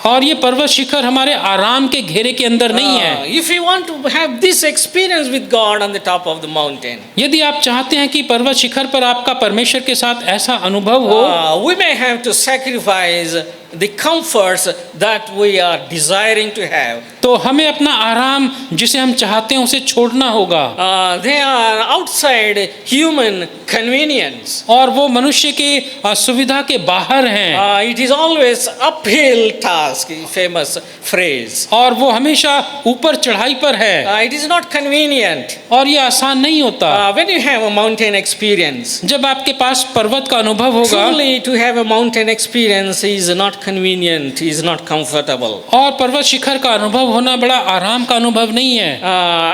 S2: और ये पर्वत शिखर हमारे आराम के घेरे के अंदर नहीं है।
S4: If you want to have this experience with God on the top of the mountain,
S2: यदि आप चाहते हैं कि पर्वत शिखर पर आपका परमेश्वर के साथ ऐसा अनुभव हो,
S4: we may have to sacrifice the comforts that we are desiring to have.
S2: तो हमें अपना आराम जिसे हम चाहते हैं उसे छोड़ना होगा।
S4: They are outside human convenience.
S2: और वो मनुष्य के सुविधा के बाहर हैं।
S4: It is always uphill task, famous phrase.
S2: और वो हमेशा ऊपर चढ़ाई पर है
S4: It is not convenient.
S2: और ये आसान नहीं होता।
S4: When you have a mountain experience,
S2: जब आपके पास पर्वत का अनुभव होगा,
S4: truly to have a mountain experience is not convenient, is not comfortable.
S2: और पर्वत शिखर का अनुभव होना बड़ा आराम का अनुभव नहीं है।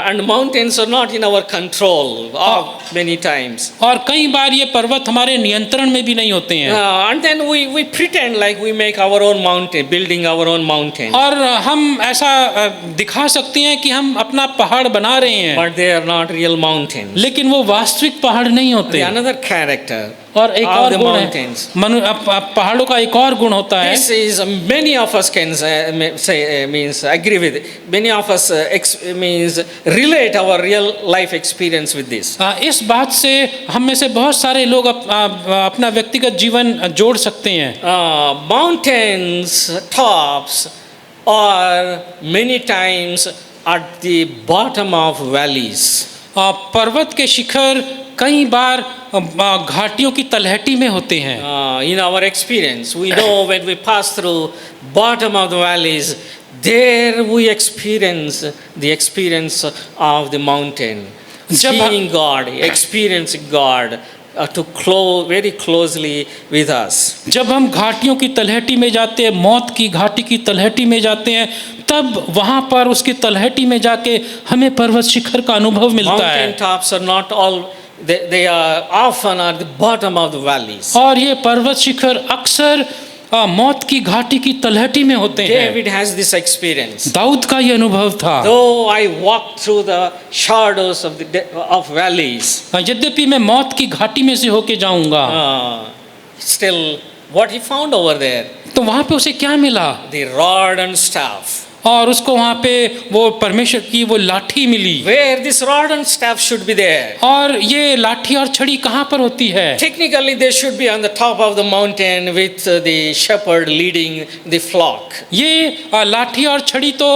S4: And mountains are not in our control many times.
S2: और कई बार ये पर्वत हमारे नियंत्रण में भी नहीं होते हैं।
S4: And then we pretend like we make our own mountain, building our own mountain.
S2: और हम ऐसा दिखा सकते हैं कि हम अपना पहाड़ बना रहे हैं,
S4: But they are not real mountains.
S2: लेकिन वो वास्तविक पहाड़ नहीं होते।
S4: Another character
S2: और एक
S4: of
S2: और
S4: the
S2: गुण
S4: mountains.
S2: है, पहाड़ों का एक और गुण होता है।
S4: This is many of us can say means agree with it. Many of us means relate our real life experience with this.
S2: इस बात से हम में से बहुत सारे लोग अपना व्यक्तिगत जीवन जोड़ सकते हैं।
S4: Mountains tops are many times at the bottom of valleys.
S2: पर्वत के शिखर कई बार घाटियों की तलहटी में होते हैं।
S4: In our experience, we know when we pass through bottom of the valleys, there we experience the experience of the mountain, seeing God, experiencing God very closely with us.
S2: जब हम घाटियों की तलहटी में जाते हैं, मौत की घाटी की तलहटी में जाते हैं, तब वहाँ पर उसकी तलहटी में जाके हमें पर्वत शिखर का अनुभव मिलता है।
S4: Mountain tops are not all, they are often at the bottom of the valleys.
S2: और ये पर्वत शिखर अक्सर मौत की घाटी की तलहटी में होते हैं।
S4: David has this experience.
S2: Dawood का ये अनुभव था।
S4: Though I walk through the shadows of valleys,
S2: यद्यपि मैं मौत की घाटी में से होके जाऊंगा,
S4: still what he found over there,
S2: तो वहाँ पे उसे क्या मिला?
S4: the rod and staff.
S2: और उसको वहाँ पे वो परमेश्वर की वो लाठी मिली।
S4: Where this rod and staff should be there.
S2: और ये लाठी और छड़ी कहाँ पर होती है?
S4: Technically they should be on the top of the mountain with the shepherd leading the flock.
S2: ये लाठी और छड़ी तो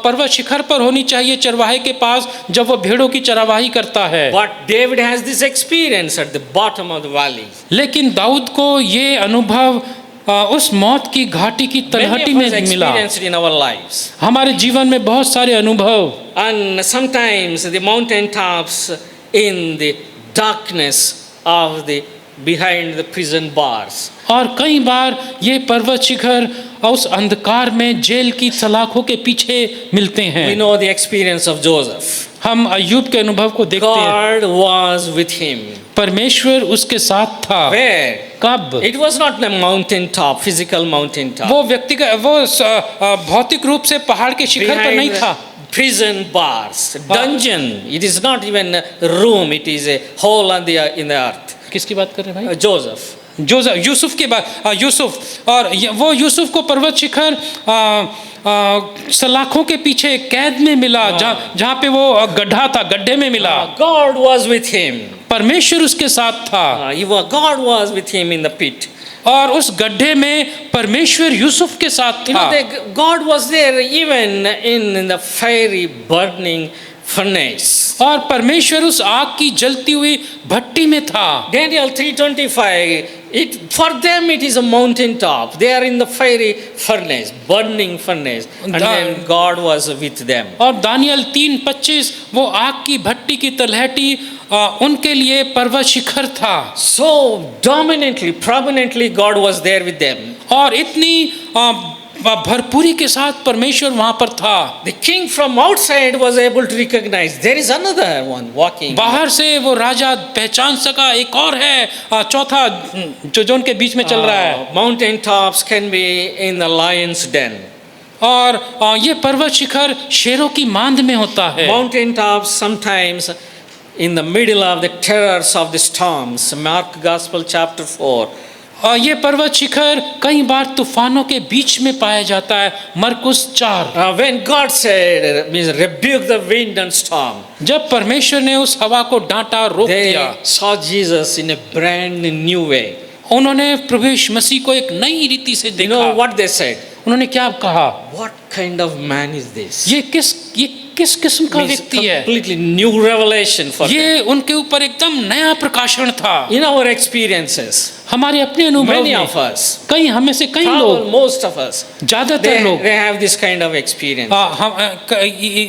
S2: पर्वत शिखर पर होनी चाहिए चरवाहे के पास, जब वो भेड़ों की चरवाही करता है।
S4: But David has this experience at the bottom of the valley.
S2: लेकिन दाऊद को ये अनुभव उस मौत की घाटी की तलहटी में मिला।
S4: Experienced in our lives.
S2: हमारे जीवन में बहुत सारे अनुभव,
S4: And sometimes the mountain tops in the darkness of the behind the prison bars.
S2: और कई बार ये पर्वत शिखर उस अंधकार में जेल की सलाखों के पीछे मिलते हैं।
S4: We know the experience of Joseph.
S2: हम अय्यूब के अनुभव को देखते हैं।
S4: God was with him.
S2: परमेश्वर उसके साथ था।
S4: Where?
S2: कब?
S4: It was not the mountain top, physical mountain top.
S2: वो व्यक्तिगत वो भौतिक रूप से पहाड़ के शिखर पर नहीं था।
S4: Prison bars, dungeon. It is not even a room. It is a hole in the earth.
S2: किसकी बात कर रहे हैं भाई?
S4: Joseph.
S2: यूसुफ के बाद यूसुफ, और वो यूसुफ को पर्वत शिखर सलाखों के पीछे कैद में मिला, जहाँ पे वो गड्ढा था, गड्ढे में मिला।
S4: God was with him.
S2: परमेश्वर उसके साथ था
S4: God was with him in the pit.
S2: और उस गड्ढे में परमेश्वर यूसुफ के साथ
S4: You
S2: था।
S4: know, God was there even in the fiery burning furnace.
S2: और परमेश्वर उस आग की जलती हुई भट्टी में था।
S4: Daniel 3:25, for them it is a mountain top. They are in the fiery furnace, burning furnace. And then God was with them.
S2: और दानियल 3:25 वो आग की भट्टी की तलहटी उनके लिए पर्वत शिखर था।
S4: So dominantly, prominently God was there with them.
S2: और इतनी भरपूरी के साथ परमेश्वर वहां पर था।
S4: The king from outside was able to recognize there is another one walking.
S2: बाहर से वो राजा पहचान सका, एक और है, चौथा जो उनके बीच में चल रहा है।
S4: Mountain tops can be in the lion's den.
S2: और ये पर्वत शिखर शेरों की मांद में होता है।
S4: Mountain tops sometimes in the middle of the terrors of the storms. Mark Gospel chapter 4.
S2: और ये पर्वत शिखर कई बार तूफानों के बीच में पाया जाता है। मरकुस 4।
S4: When God said, means rebuke the wind and storm,
S2: जब परमेश्वर ने उस हवा को डांटा, रोक दिया,
S4: they saw Jesus in a brand new way.
S2: उन्होंने प्रभु यीशु मसीह को एक नई रीति से
S4: You
S2: देखा।
S4: know what they said?
S2: उन्होंने क्या कहा?
S4: What kind of man is this?
S2: ये किस किस्म का
S4: Means
S2: व्यक्ति है?
S4: completely new revelation for them.
S2: ये उनके ऊपर एकदम नया प्रकाशन था।
S4: In our experiences,
S2: अपने अनुभव
S4: many
S2: में
S4: of us,
S2: कई हमें से कई
S4: probably
S2: लोग,
S4: most of us,
S2: ज्यादातर लोग
S4: they have this kind of experience.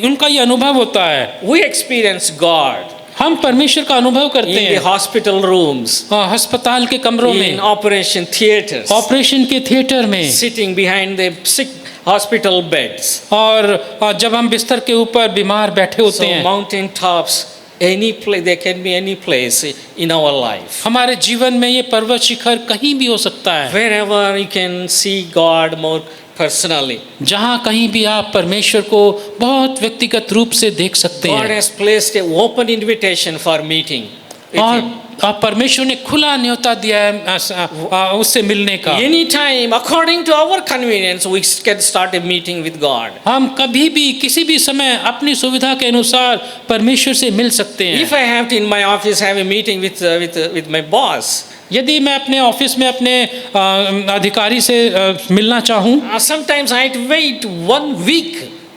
S2: उनका ये अनुभव होता है।
S4: We experience God
S2: हम परमेश्वर का अनुभव करते
S4: in the
S2: हैं
S4: hospital rooms,
S2: अस्पताल के कमरों
S4: in
S2: में,
S4: operation theaters,
S2: ऑपरेशन के थिएटर में,
S4: sitting behind the sick hospital beds.
S2: और जब हम बिस्तर के ऊपर बीमार बैठे होते
S4: So
S2: हैं।
S4: mountain tops, any place, they can be any place in our life.
S2: हमारे जीवन में ये पर्वत शिखर कहीं भी हो सकता है।
S4: Wherever you can see God more personally.
S2: जहाँ कहीं भी आप परमेश्वर को बहुत व्यक्तिगत रूप से देख सकते
S4: God
S2: हैं।
S4: has placed an open invitation for meeting with Him.
S2: और परमेश्वर ने खुला न्योता दिया है उससे मिलने का।
S4: Anytime, according to our convenience, we can start a meeting with God.
S2: हम कभी भी किसी भी समय अपनी सुविधा के अनुसार परमेश्वर से मिल सकते हैं।
S4: If I have to in my office have a meeting with my boss,
S2: यदि मैं अपने ऑफिस में अपने अधिकारी से मिलना चाहूँ,
S4: sometimes I have to wait 1 week.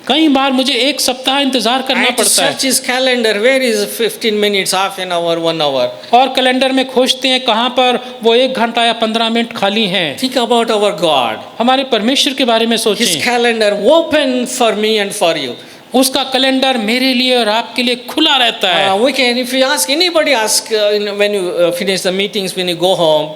S2: कई बार मुझे एक सप्ताह इंतजार
S4: I
S2: करना
S4: have to
S2: पड़ता है।
S4: search his calendar. Where is 15 minutes, half an hour, 1 hour?
S2: और कैलेंडर में खोजते हैं कहाँ पर वो 1 घंटा या 15 मिनट खाली हैं।
S4: Think about our God.
S2: हमारे परमेश्वर के बारे में
S4: His
S2: सोचें।
S4: calendar open for me and for you.
S2: उसका कैलेंडर मेरे लिए और आपके लिए खुला रहता है।
S4: We can, if you ask anybody, ask when you finish the meetings, when you go home.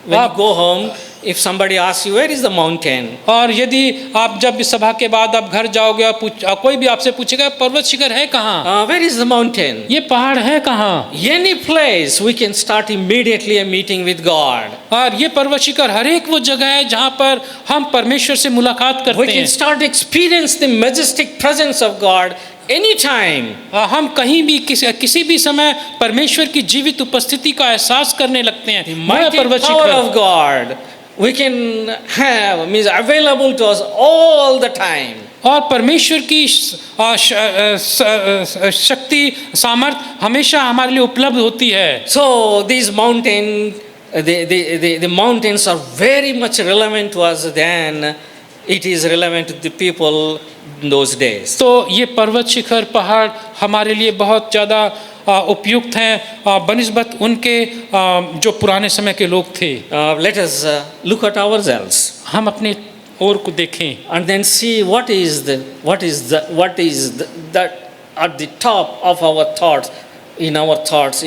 S4: When you go home, if somebody asks you where is the mountain,
S2: और यदि आप जब इस सभा के बाद आप घर जाओगे और कोई भी आपसे पूछेगा पर्वत शिखर है कहाँ,
S4: where is the mountain?
S2: ये पहाड़ है कहाँ,
S4: Any place we can start immediately a meeting with God.
S2: और ये पर्वत शिखर हर एक वो जगह है जहाँ पर हम परमेश्वर से मुलाकात
S4: We
S2: करते
S4: can
S2: हैं।
S4: start experience the majestic presence of God anytime.
S2: हम कहीं भी किसी भी समय परमेश्वर की जीवित उपस्थिति का एहसास करने लगते हैं।
S4: Mighty
S2: पर्वत
S4: power
S2: Shikhar
S4: of God we can have, means available to us all the time.
S2: और परमेश्वर की शक्ति सामर्थ हमेशा हमारे लिए उपलब्ध होती है।
S4: So these the mountains are very much relevant to us than it is relevant to the people in those days.
S2: तो ये पर्वत शिखर पहाड़ हमारे लिए बहुत ज़्यादा उपयुक्त हैं बनिस्बत उनके जो पुराने समय के लोग थे।
S4: Let us look at ourselves
S2: हम अपने और को देखें
S4: and then see what is that at the top of our thoughts in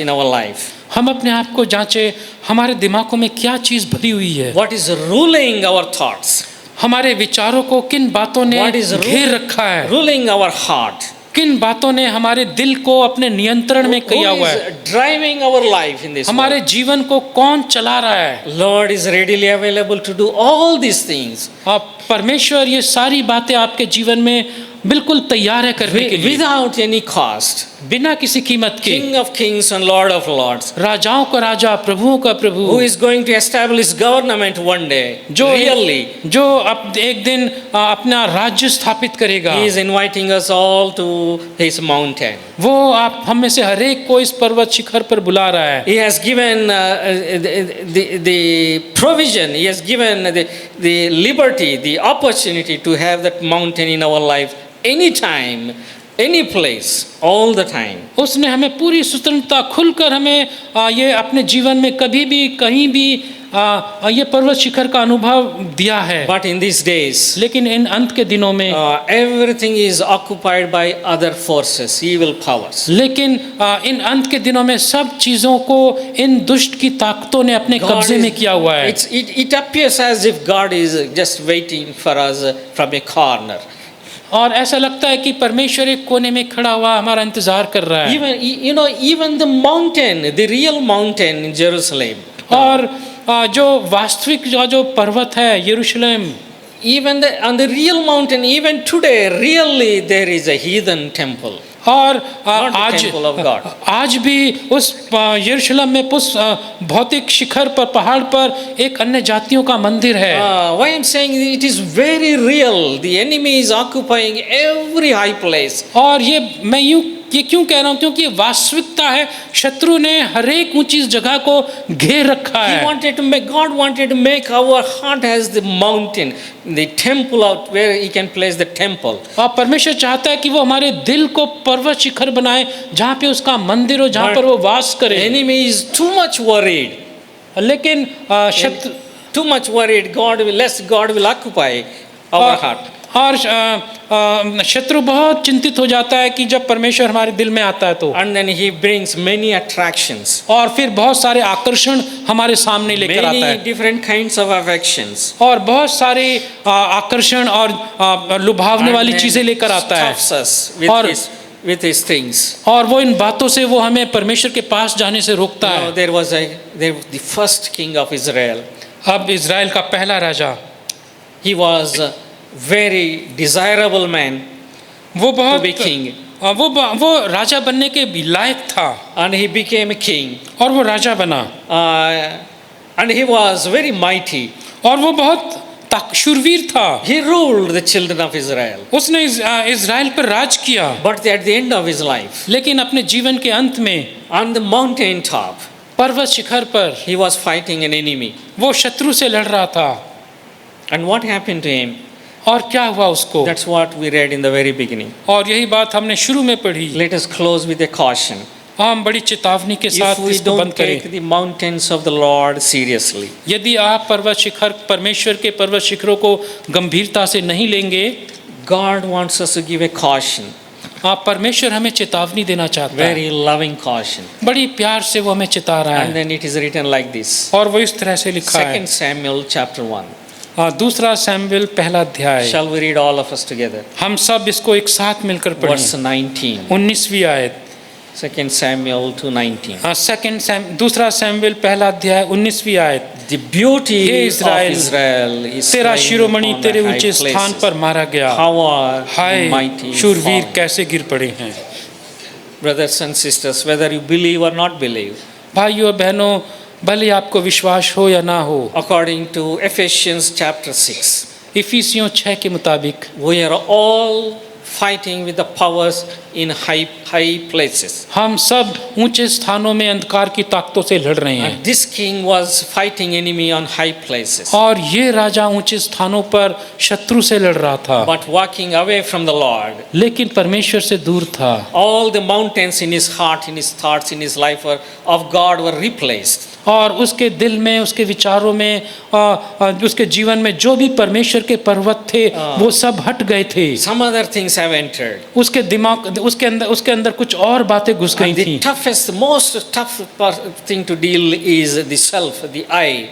S4: our life.
S2: हम अपने आप को जांचें, हमारे दिमागों में क्या चीज़ भरी हुई है,
S4: What is ruling our thoughts?
S2: हमारे विचारों को किन बातों ने
S4: What is
S2: घेर रखा है,
S4: ruling our heart?
S2: किन बातों ने हमारे दिल को अपने नियंत्रण में
S4: Who
S2: किया हुआ है,
S4: is driving our life in this
S2: हमारे
S4: world?
S2: जीवन को कौन चला रहा है।
S4: Lord is readily available to do all these things.
S2: आप परमेश्वर ये सारी बातें आपके जीवन में बिल्कुल तैयार है करने के लिए,
S4: without any cost.
S2: बिना किसी कीमत के।
S4: King of kings and Lord of lords,
S2: राजाओं का राजा, प्रभुओं का प्रभु,
S4: who is going to establish government one day.
S2: जो अब एक दिन अपना राज्य स्थापित करेगा।
S4: He is inviting us all to his mountain.
S2: वो आप हम में से हर एक को इस पर्वत शिखर पर बुला रहा है।
S4: He has given the provision, he has given the liberty, the opportunity to have that mountain in our life anytime, any place, all the time.
S2: उसने हमें पूरी स्वतंत्रता खुलकर हमें ये अपने जीवन में कभी भी कहीं भी ये पर्वत शिखर का अनुभव दिया है।
S4: But in these days,
S2: लेकिन इन अंत के दिनों में
S4: everything is occupied by other forces, evil powers.
S2: लेकिन इन अंत के दिनों में सब चीजों को इन दुष्ट की ताकतों ने अपने
S4: God
S2: कब्जे में किया हुआ है।
S4: It appears as if God is just waiting for us from a corner.
S2: और ऐसा लगता है कि परमेश्वर एक कोने में खड़ा हुआ हमारा इंतजार कर रहा है।
S4: Even the mountain, the real mountain in Jerusalem.
S2: और जो वास्तविक जो पर्वत है यरूशलेम,
S4: Even on the real mountain, even today, really there is a heathen temple.
S2: और
S4: Not the temple of God.
S2: आज भी उस यरूशलेम में उस भौतिक शिखर पर पहाड़ पर एक अन्य जातियों का मंदिर है।
S4: Why I'm saying it is very real. The enemy is occupying every high place.
S2: और मैं ये क्यों कह रहा हूँ, क्योंकि ये वास्तविकता है। शत्रु ने हर एक ऊंची जगह को घेर रखा है।
S4: God wanted to make our heart as the mountain, the temple out where he can place the temple.
S2: और परमेश्वर चाहता है कि वो हमारे दिल को पर्वत शिखर बनाए जहाँ पे उसका मंदिर हो, जहाँ पर वो वास करे।
S4: Enemy is too much worried.
S2: लेकिन शत्रु
S4: Too much worried. God will occupy our heart.
S2: और शत्रु बहुत चिंतित हो जाता है कि जब परमेश्वर हमारे दिल में आता है तो,
S4: And then he brings many attractions,
S2: और फिर बहुत सारे आकर्षण हमारे सामने लेकर आता
S4: many
S2: है,
S4: different kinds of affections,
S2: और बहुत सारे आकर्षण और लुभावने वाली
S4: And
S2: चीजें लेकर आता है।
S4: stuffs us with his things.
S2: और वो इन बातों से वो हमें परमेश्वर के पास जाने से रोकता
S4: Now,
S2: है।
S4: there was the first king of Israel.
S2: अब इज़राइल का पहला राजा,
S4: He was a very desirable man
S2: वो
S4: to
S2: बहुत
S4: be king,
S2: वो राजा बनने के भी लायक था,
S4: and he became a king.
S2: और वो राजा बना,
S4: And he was very mighty.
S2: और वो बहुत शूरवीर था।
S4: He ruled the children of Israel.
S2: उसने इज़राइल पर राज किया,
S4: But at the end of his life,
S2: लेकिन अपने जीवन के अंत में
S4: on the mountain top,
S2: पर्वत शिखर पर
S4: he was fighting an enemy.
S2: वो शत्रु से लड़ रहा था।
S4: And what happened to him?
S2: और क्या हुआ उसको?
S4: That's what we read in the very beginning.
S2: और यही बात हमने शुरू में पढ़ी।
S4: Let us close with a caution.
S2: हम बड़ी चेतावनी के
S4: If
S2: साथ
S4: we
S2: इसको बंद
S4: don't take
S2: करें।
S4: the mountains of the Lord seriously,
S2: यदि आप पर्वत शिखर, परमेश्वर के पर्वत शिखरों को गंभीरता से नहीं लेंगे,
S4: God wants us to give a caution,
S2: आप परमेश्वर हमें चेतावनी देना चाहता है।
S4: very loving caution.
S2: बड़ी प्यार से वो हमें चेता रहा
S4: And
S2: है,
S4: then it is written like this.
S2: और वो इस तरह से लिखा है।
S4: 2 Samuel chapter 1.
S2: दूसरा सैमुएल पहला अध्याय।
S4: Shall we read all of us together?
S2: हम सब इसको एक साथ मिलकर
S4: Verse
S2: पढ़ें।
S4: 19.
S2: 19वीं आयत।
S4: 2 Samuel 2:19.
S2: दूसरा सैमुएल पहला अध्याय 19वीं आयत।
S4: The beauty
S2: हे
S4: of
S2: इज़राइल,
S4: Israel is
S2: तेरा
S4: slain
S2: शिरोमणि
S4: upon
S2: तेरे
S4: the high
S2: ऊंचे स्थान
S4: places.
S2: पर मारा गया।
S4: How are the
S2: hi
S4: mighty
S2: शूरवीर
S4: fallen.
S2: कैसे गिर पड़े हैं।
S4: Brothers and sisters, whether you believe or not believe,
S2: भाइयों बहनों, भले आपको विश्वास हो या ना हो,
S4: according to Ephesians chapter 6,
S2: इफिसियों 6 के मुताबिक
S4: we are all fighting with the powers in high places.
S2: हम सब ऊंचे स्थानों में अंधकार की ताकतों से लड़ रहे हैं।
S4: And this king was fighting enemy on high places,
S2: और ये राजा ऊंचे स्थानों पर शत्रु से लड़ रहा था,
S4: but walking away from the Lord.
S2: लेकिन परमेश्वर से दूर था।
S4: All the mountains in his heart, in his thoughts, in his life of God were replaced.
S2: और उसके दिल में, उसके विचारों में, उसके जीवन में जो भी परमेश्वर के पर्वत थे वो सब हट गए थे।
S4: Some other things have entered.
S2: उसके दिमाग, उसके अंदर कुछ और बातें घुस गई
S4: And the
S2: थी।
S4: toughest, most tough thing to deal is the self, the I.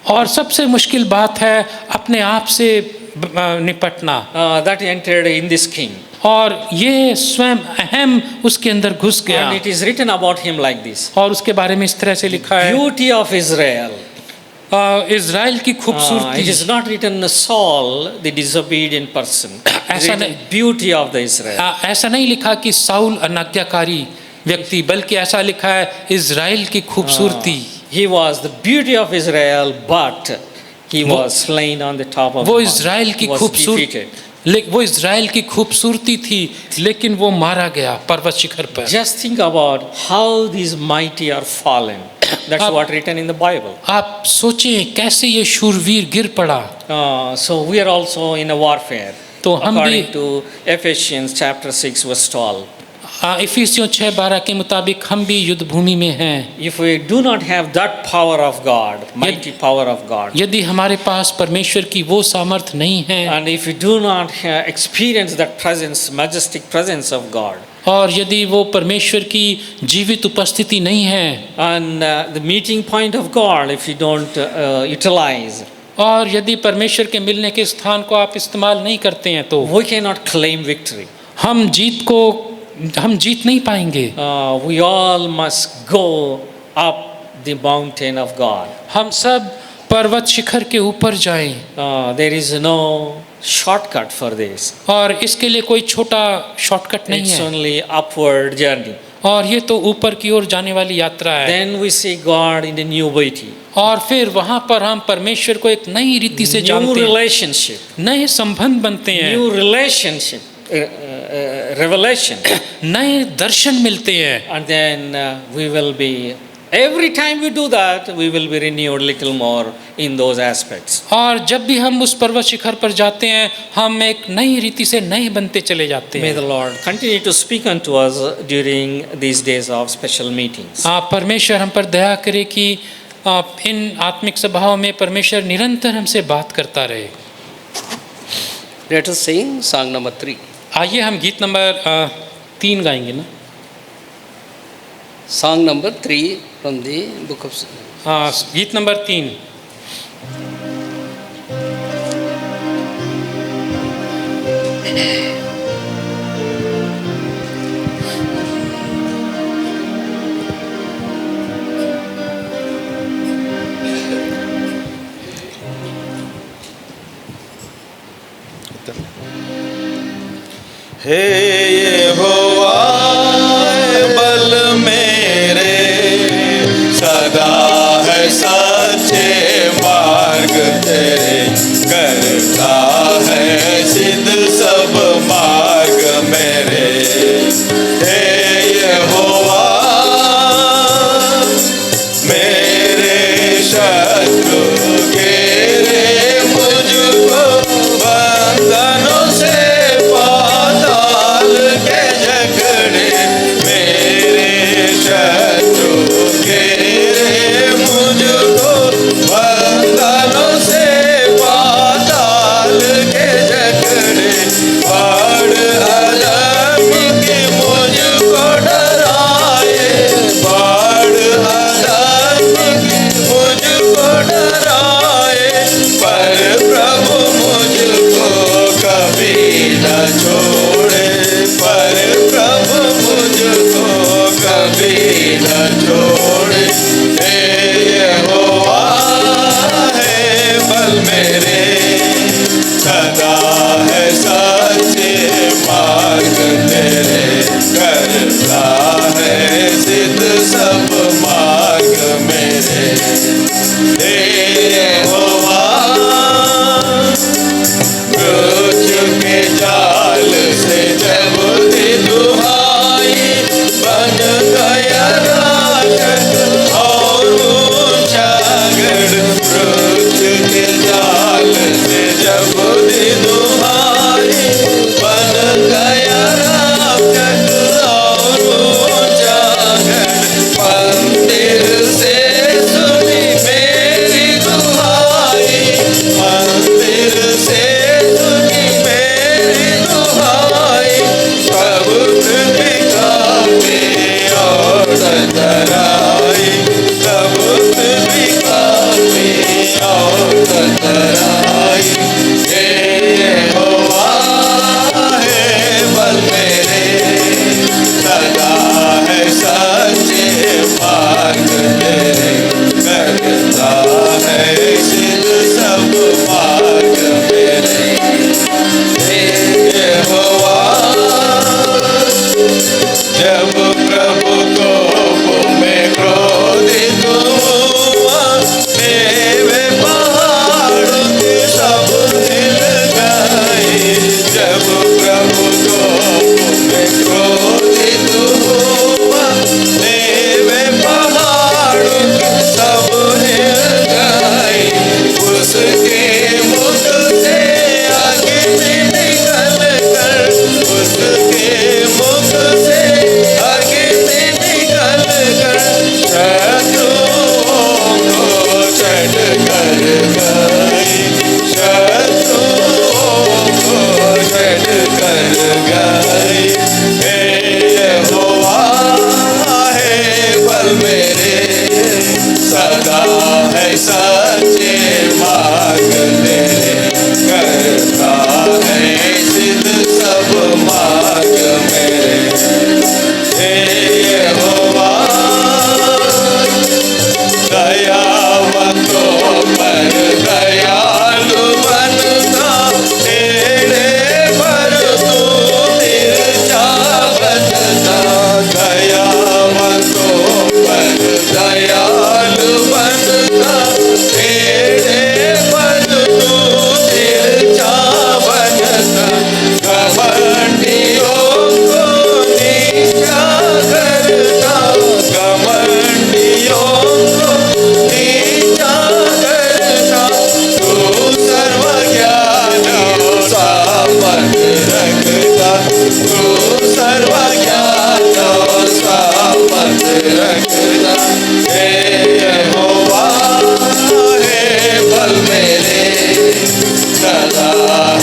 S2: और सबसे मुश्किल बात है अपने आप से निपटना।
S4: That entered in this king.
S2: और ये स्वयं अहम उसके अंदर घुस गया।
S4: And it is written about him like this.
S2: और उसके बारे में इस तरह से लिखा है,
S4: Beauty of Israel.
S2: इज़राइल की
S4: It
S2: खूबसूरती।
S4: is not written Saul, the disobedient person.
S2: ऐसा नहीं
S4: beauty of the Israel.
S2: ऐसा नहीं लिखा कि साउल अनाज्ञाकारी व्यक्ति, बल्कि ऐसा लिखा है इज़राइल की खूबसूरती।
S4: He was the beauty of Israel, but he
S2: वो-
S4: was slain on the top of
S2: वो
S4: the
S2: इज़राइल
S4: mountain.
S2: की
S4: He was
S2: खूबसूरती
S4: defeated.
S2: वो इज़राइल की खूबसूरती थी, लेकिन वो मारा गया पर्वत शिखर पर।
S4: Just think about how these mighty are fallen. That's
S2: आप-
S4: what written in the Bible.
S2: आप सोचें कैसे ये शूरवीर गिर पड़ा।
S4: So we are also in a warfare.
S2: तो हम भी
S4: According to Ephesians chapter 6 verse 12.
S2: इफिसियों 6:12 के मुताबिक हम भी युद्ध भूमि में हैं।
S4: If we do not have that power of God, mighty power of God,
S2: यदि हमारे पास परमेश्वर की वो सामर्थ नहीं है,
S4: and if we do not experience that presence, majestic presence of God,
S2: और यदि वो परमेश्वर की जीवित उपस्थिति नहीं है,
S4: and the meeting point of God, if you don't utilize,
S2: और यदि परमेश्वर के मिलने के स्थान को आप इस्तेमाल नहीं करते हैं, तो
S4: we cannot claim victory.
S2: हम जीत नहीं पाएंगे।
S4: We all must go up the mountain of God.
S2: हम सब पर्वत शिखर के ऊपर जाएं,
S4: There is no shortcut for this.
S2: और इसके लिए कोई छोटा शॉर्टकट नहीं
S4: It's
S2: है,
S4: only upward journey.
S2: और ये तो ऊपर की ओर जाने वाली यात्रा है।
S4: Then we see God in a new beauty,
S2: और फिर वहां पर हम परमेश्वर को एक नई रीति से
S4: new
S2: जानते हैं,
S4: relationship,
S2: नए संबंध बनते हैं,
S4: new relationship, revelation,
S2: नए दर्शन मिलते हैं।
S4: and then we will be. Every time we do that, we will be renewed little more in those aspects.
S2: और जब भी हम उस पर्वत शिखर पर जाते हैं, हम एक नई रीति से नए बनते चले जाते
S4: May
S2: हैं।
S4: the Lord continue to speak unto us during these days of special meetings.
S2: आप परमेश्वर हम पर दया करे कि आप इन आत्मिक सभाओं में परमेश्वर निरंतर हमसे बात करता रहे।
S1: Let us sing song number 3.
S2: आइए हम गीत नंबर 3 गाएंगे ना।
S1: Song number 3 from the book of
S2: हाँ, गीत नंबर 3।
S3: हे यहोवा बल मेरे सदा है सच्चे मार्ग तेरे करता है सिद्ध सब मार्ग मेरे। हे यहोवा मेरे शत्रु घेरे मुझको बंधनों से पाता सदा है सच्चे मार्ग तेरे, करता है सिद्ध सब मार्ग मेरे। हे यहोवा दयावंतों पर दयालु बनता, तेरे पर तू तिरछा बनता। दयावंतों पर दयालु बनता, तेरे पर तू तिरछा बनता। घमंडियों को नीचा करता, घमंडियों को नीचा करता। तू सर्वज्ञान सामर्थ रखता, तू सर्वज्ञान सामर्थ रखता। हे यहोवा हे बल मेरे, सदा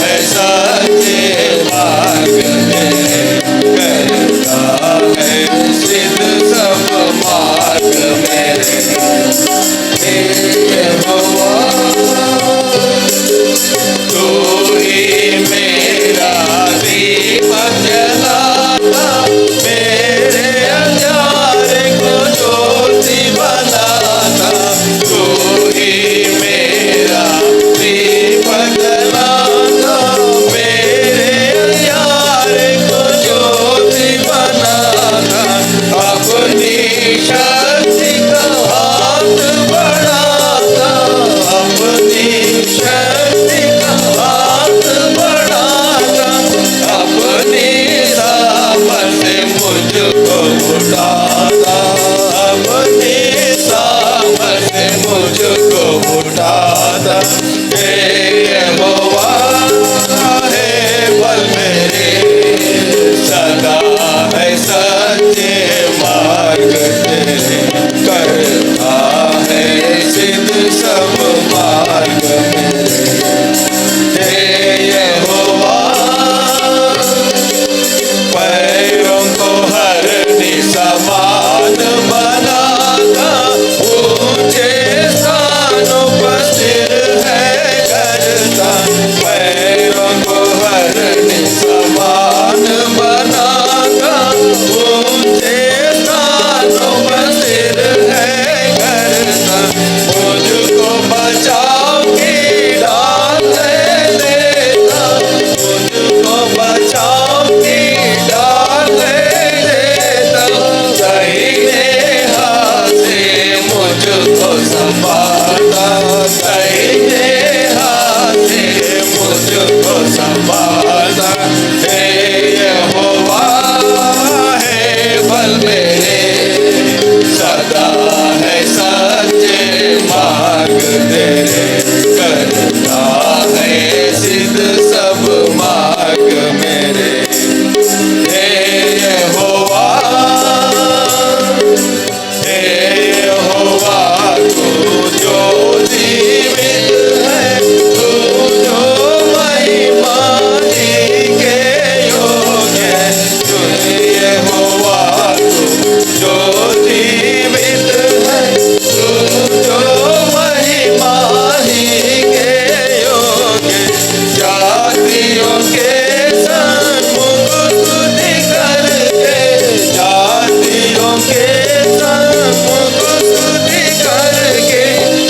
S3: है सच्चे मार्ग मेरे, करता है सिद्ध सब मार्ग मेरे। हे यहोवा तू ही मेरा दीपक जलाता, मेरे अंधियारे को ज्योति बनाता। तू ही मेरा दीपक जलाता, मेरे अंधियारे को ज्योति बनाता। अपनी शक्ति का हाथ बढ़ाता, अपनी शक्ति का हाथ बढ़ाता। अपनी सामर्थ से मुझको उठाता, अपनी सामर्थ से मुझको उठाता। हे यहोवा हे बल मेरे, सदा है सच्चे मार्ग तेरे, करता है सिद्ध सब मार्ग मेरे। हे यहोवा पैरों को हरनी समान बनाता, ऊंचे स्थानों पर स्थिर है करता। पैरों को हरनी समान बनाता, ऊंचे स्थानों पर स्थिर है करता। मुझको बचाव की डाल देता, मुझको बचाव की डाल देता। दाहिने हाथ से मुझको संभालता, दाहिने हाथ से मुझको संभालता। हे यहोवा हे बल मेरे, सदा है सच्चे मार्ग तेरे, करता है सिद्ध सब मार्ग मेरे। हे यहोवा तू जो जीवित है, तू जो महिमा जी के योग्य है। तू यहोवा तू जो जीवित है, तू जो महिमा ही के योग्य। जातियों के सन्मुख स्तुति करके, जातियों के सन्मुख स्तुति करके,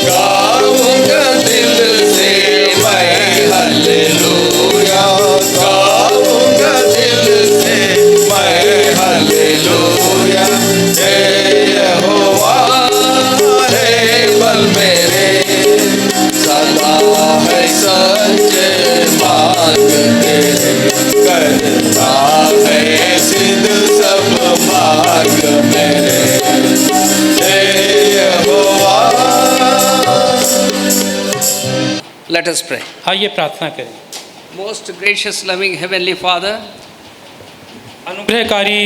S3: गाऊंगा दिल से मैं हालेलुया, गाऊंगा दिल से मैं हालेलुया। हे यहोवा हे बल मेरे, सदा है सच्चे मार्ग तेरे, करता है सिद्ध सब मार्ग मेरे। हे यहोवा।
S1: Let us pray.
S2: आइए प्रार्थना करें।
S1: Most gracious, loving Heavenly Father,
S2: अनुग्रहकारी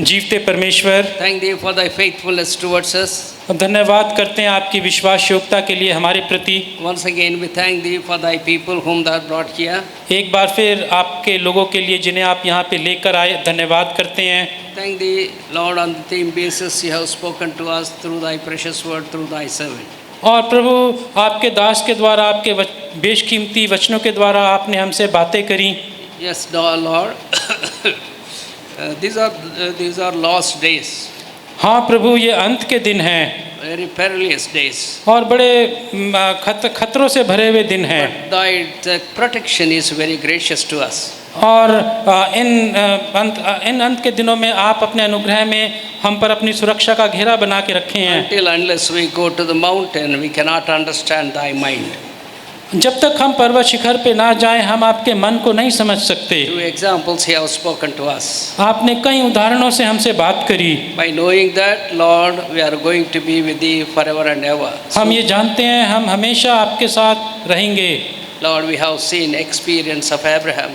S2: जीवते परमेश्वर,
S1: thank Thee for Thy faithfulness towards us.
S2: हम धन्यवाद करते हैं आपकी विश्वास योग्यता के लिए हमारे प्रति।
S1: Once again, we thank Thee for Thy people whom Thou hast brought here.
S2: एक बार फिर आपके लोगों के लिए जिन्हें आप यहाँ पे लेकर आए, धन्यवाद करते हैं।
S1: Thank Thee, Lord, on the same basis You have spoken to us through Thy precious word, through Thy servant.
S2: और प्रभु आपके दास के द्वारा, आपके बेशकीमती वचनों के द्वारा आपने हमसे बातें करी।
S1: Yes, Lord. These are lost days,
S2: हाँ प्रभु, ये अंत के दिन हैं
S1: very perilous days.
S2: और बड़े खतरों से भरे हुए दिन हैं।
S1: Thy protection is very gracious to us.
S2: और इन अंत के दिनों में आप अपने अनुग्रह में हम पर अपनी सुरक्षा का घेरा बना के रखे हैं।
S1: Until unless we go to the mountain, we cannot understand Thy mind.
S2: जब तक हम पर्वत शिखर पे ना जाएं, हम आपके मन को नहीं समझ सकते।
S1: Two examples He has spoken to us.
S2: आपने कई उदाहरणों से हमसे बात करी।
S1: By knowing that, Lord, we are going to be with Thee forever and ever.
S2: हम ये जानते हैं हम हमेशा आपके साथ रहेंगे।
S1: Lord, we have seen experience of Abraham.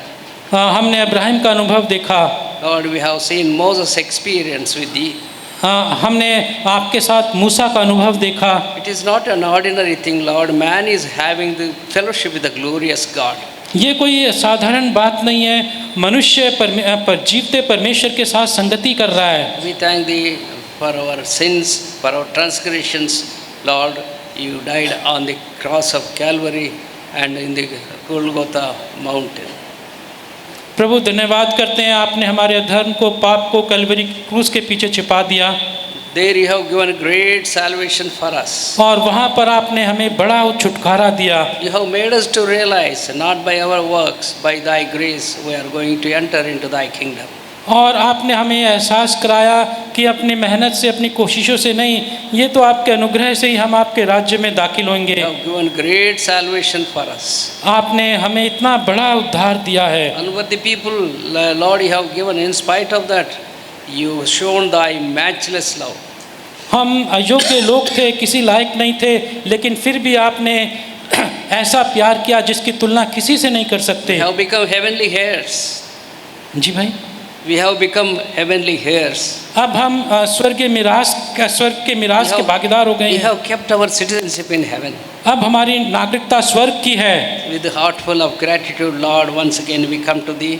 S2: हमने अब्राहम का अनुभव देखा।
S1: Lord, we have seen Moses' experience with Thee.
S2: हमने आपके साथ मूसा का अनुभव देखा।
S1: It is not an ordinary thing, Lord. Man is having the fellowship with the glorious God.
S2: ये कोई साधारण बात नहीं है, मनुष्य पर जीवते परमेश्वर के साथ संगति कर रहा है।
S1: We thank Thee for our sins, for our transgressions. Lord, You died on the cross of Calvary and in the Golgotha mountain.
S2: प्रभु धन्यवाद करते हैं, आपने हमारे अधर्म को, पाप को कलवरी क्रूस के पीछे छिपा दिया।
S1: There You have given great salvation for us.
S2: और वहाँ पर आपने हमें बड़ा छुटकारा दिया।
S1: You have made us to realize, not by our works, by Thy grace, we are going to enter into Thy kingdom.
S2: और आपने हमें एहसास कराया कि अपनी मेहनत से, अपनी कोशिशों से नहीं, ये तो आपके अनुग्रह से ही हम आपके राज्य में दाखिल होंगे।
S1: You have given great salvation for us.
S2: आपने हमें इतना बड़ा उद्धार दिया है।
S1: Unworthy people, Lord, You have given. In spite of that, You have shown Thy matchless love.
S2: हम अयोग्य लोग थे, किसी लायक नहीं थे, लेकिन फिर भी आपने ऐसा प्यार किया जिसकी तुलना किसी से नहीं कर सकते।
S1: We have become heavenly heirs.
S2: जी भाई,
S1: We have become heavenly heirs.
S2: अब हम स्वर्ग के मिरास के भागीदार हो गए
S1: We
S2: हैं।
S1: have kept our citizenship in heaven.
S2: अब हमारी नागरिकता स्वर्ग की है।
S1: With the heart full of gratitude, Lord, once again we come to Thee.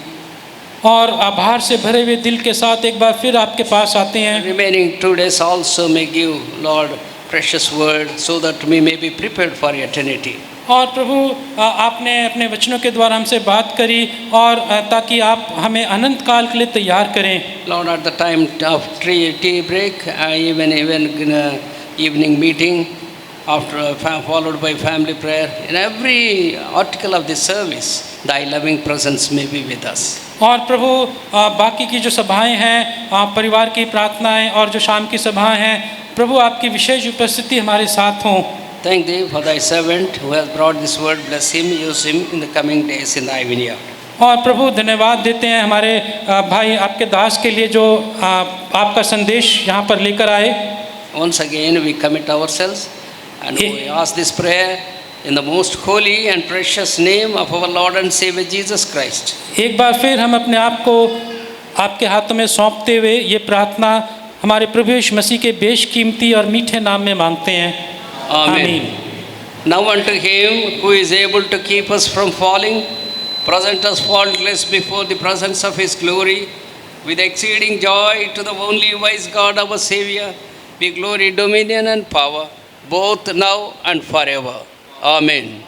S2: और आभार से भरे हुए दिल के साथ एक बार फिर आपके पास आते हैं।
S1: Remaining 2 days also may give, Lord, precious word, so that we may be prepared for eternity.
S2: और प्रभु आपने अपने वचनों के द्वारा हमसे बात करी, और ताकि आप हमें अनंत काल के लिए तैयार करें।
S1: Lord, at the time of tea break, even evening meeting, after followed by family prayer, in every article of this service, Thy loving presence may be with us.
S2: और प्रभु बाकी की जो सभाएं हैं, परिवार की प्रार्थनाएं और जो शाम की सभाएं हैं, प्रभु आपकी विशेष उपस्थिति हमारे साथ हों।
S1: Thank Thee for Thy servant who has brought this word. Bless him, use him in the coming days in Thy vineyard.
S2: और प्रभु धन्यवाद देते हैं हमारे भाई आपके दास के लिए जो आपका संदेश यहाँ पर लेकर आए।
S1: Once again we commit ourselves and we ask this prayer in the most holy and precious name of our Lord and Savior Jesus Christ.
S2: एक बार फिर हम अपने आप को आपके हाथों में सौंपते हुए ये प्रार्थना हमारे प्रभु यीशु मसीह के बेशकीमती और मीठे नाम में मांगते हैं।
S1: Amen. Now unto Him who is able to keep us from falling, present us faultless before the presence of His glory, with exceeding joy, to the only wise God our Savior, be glory, dominion and power, both now and forever. Amen.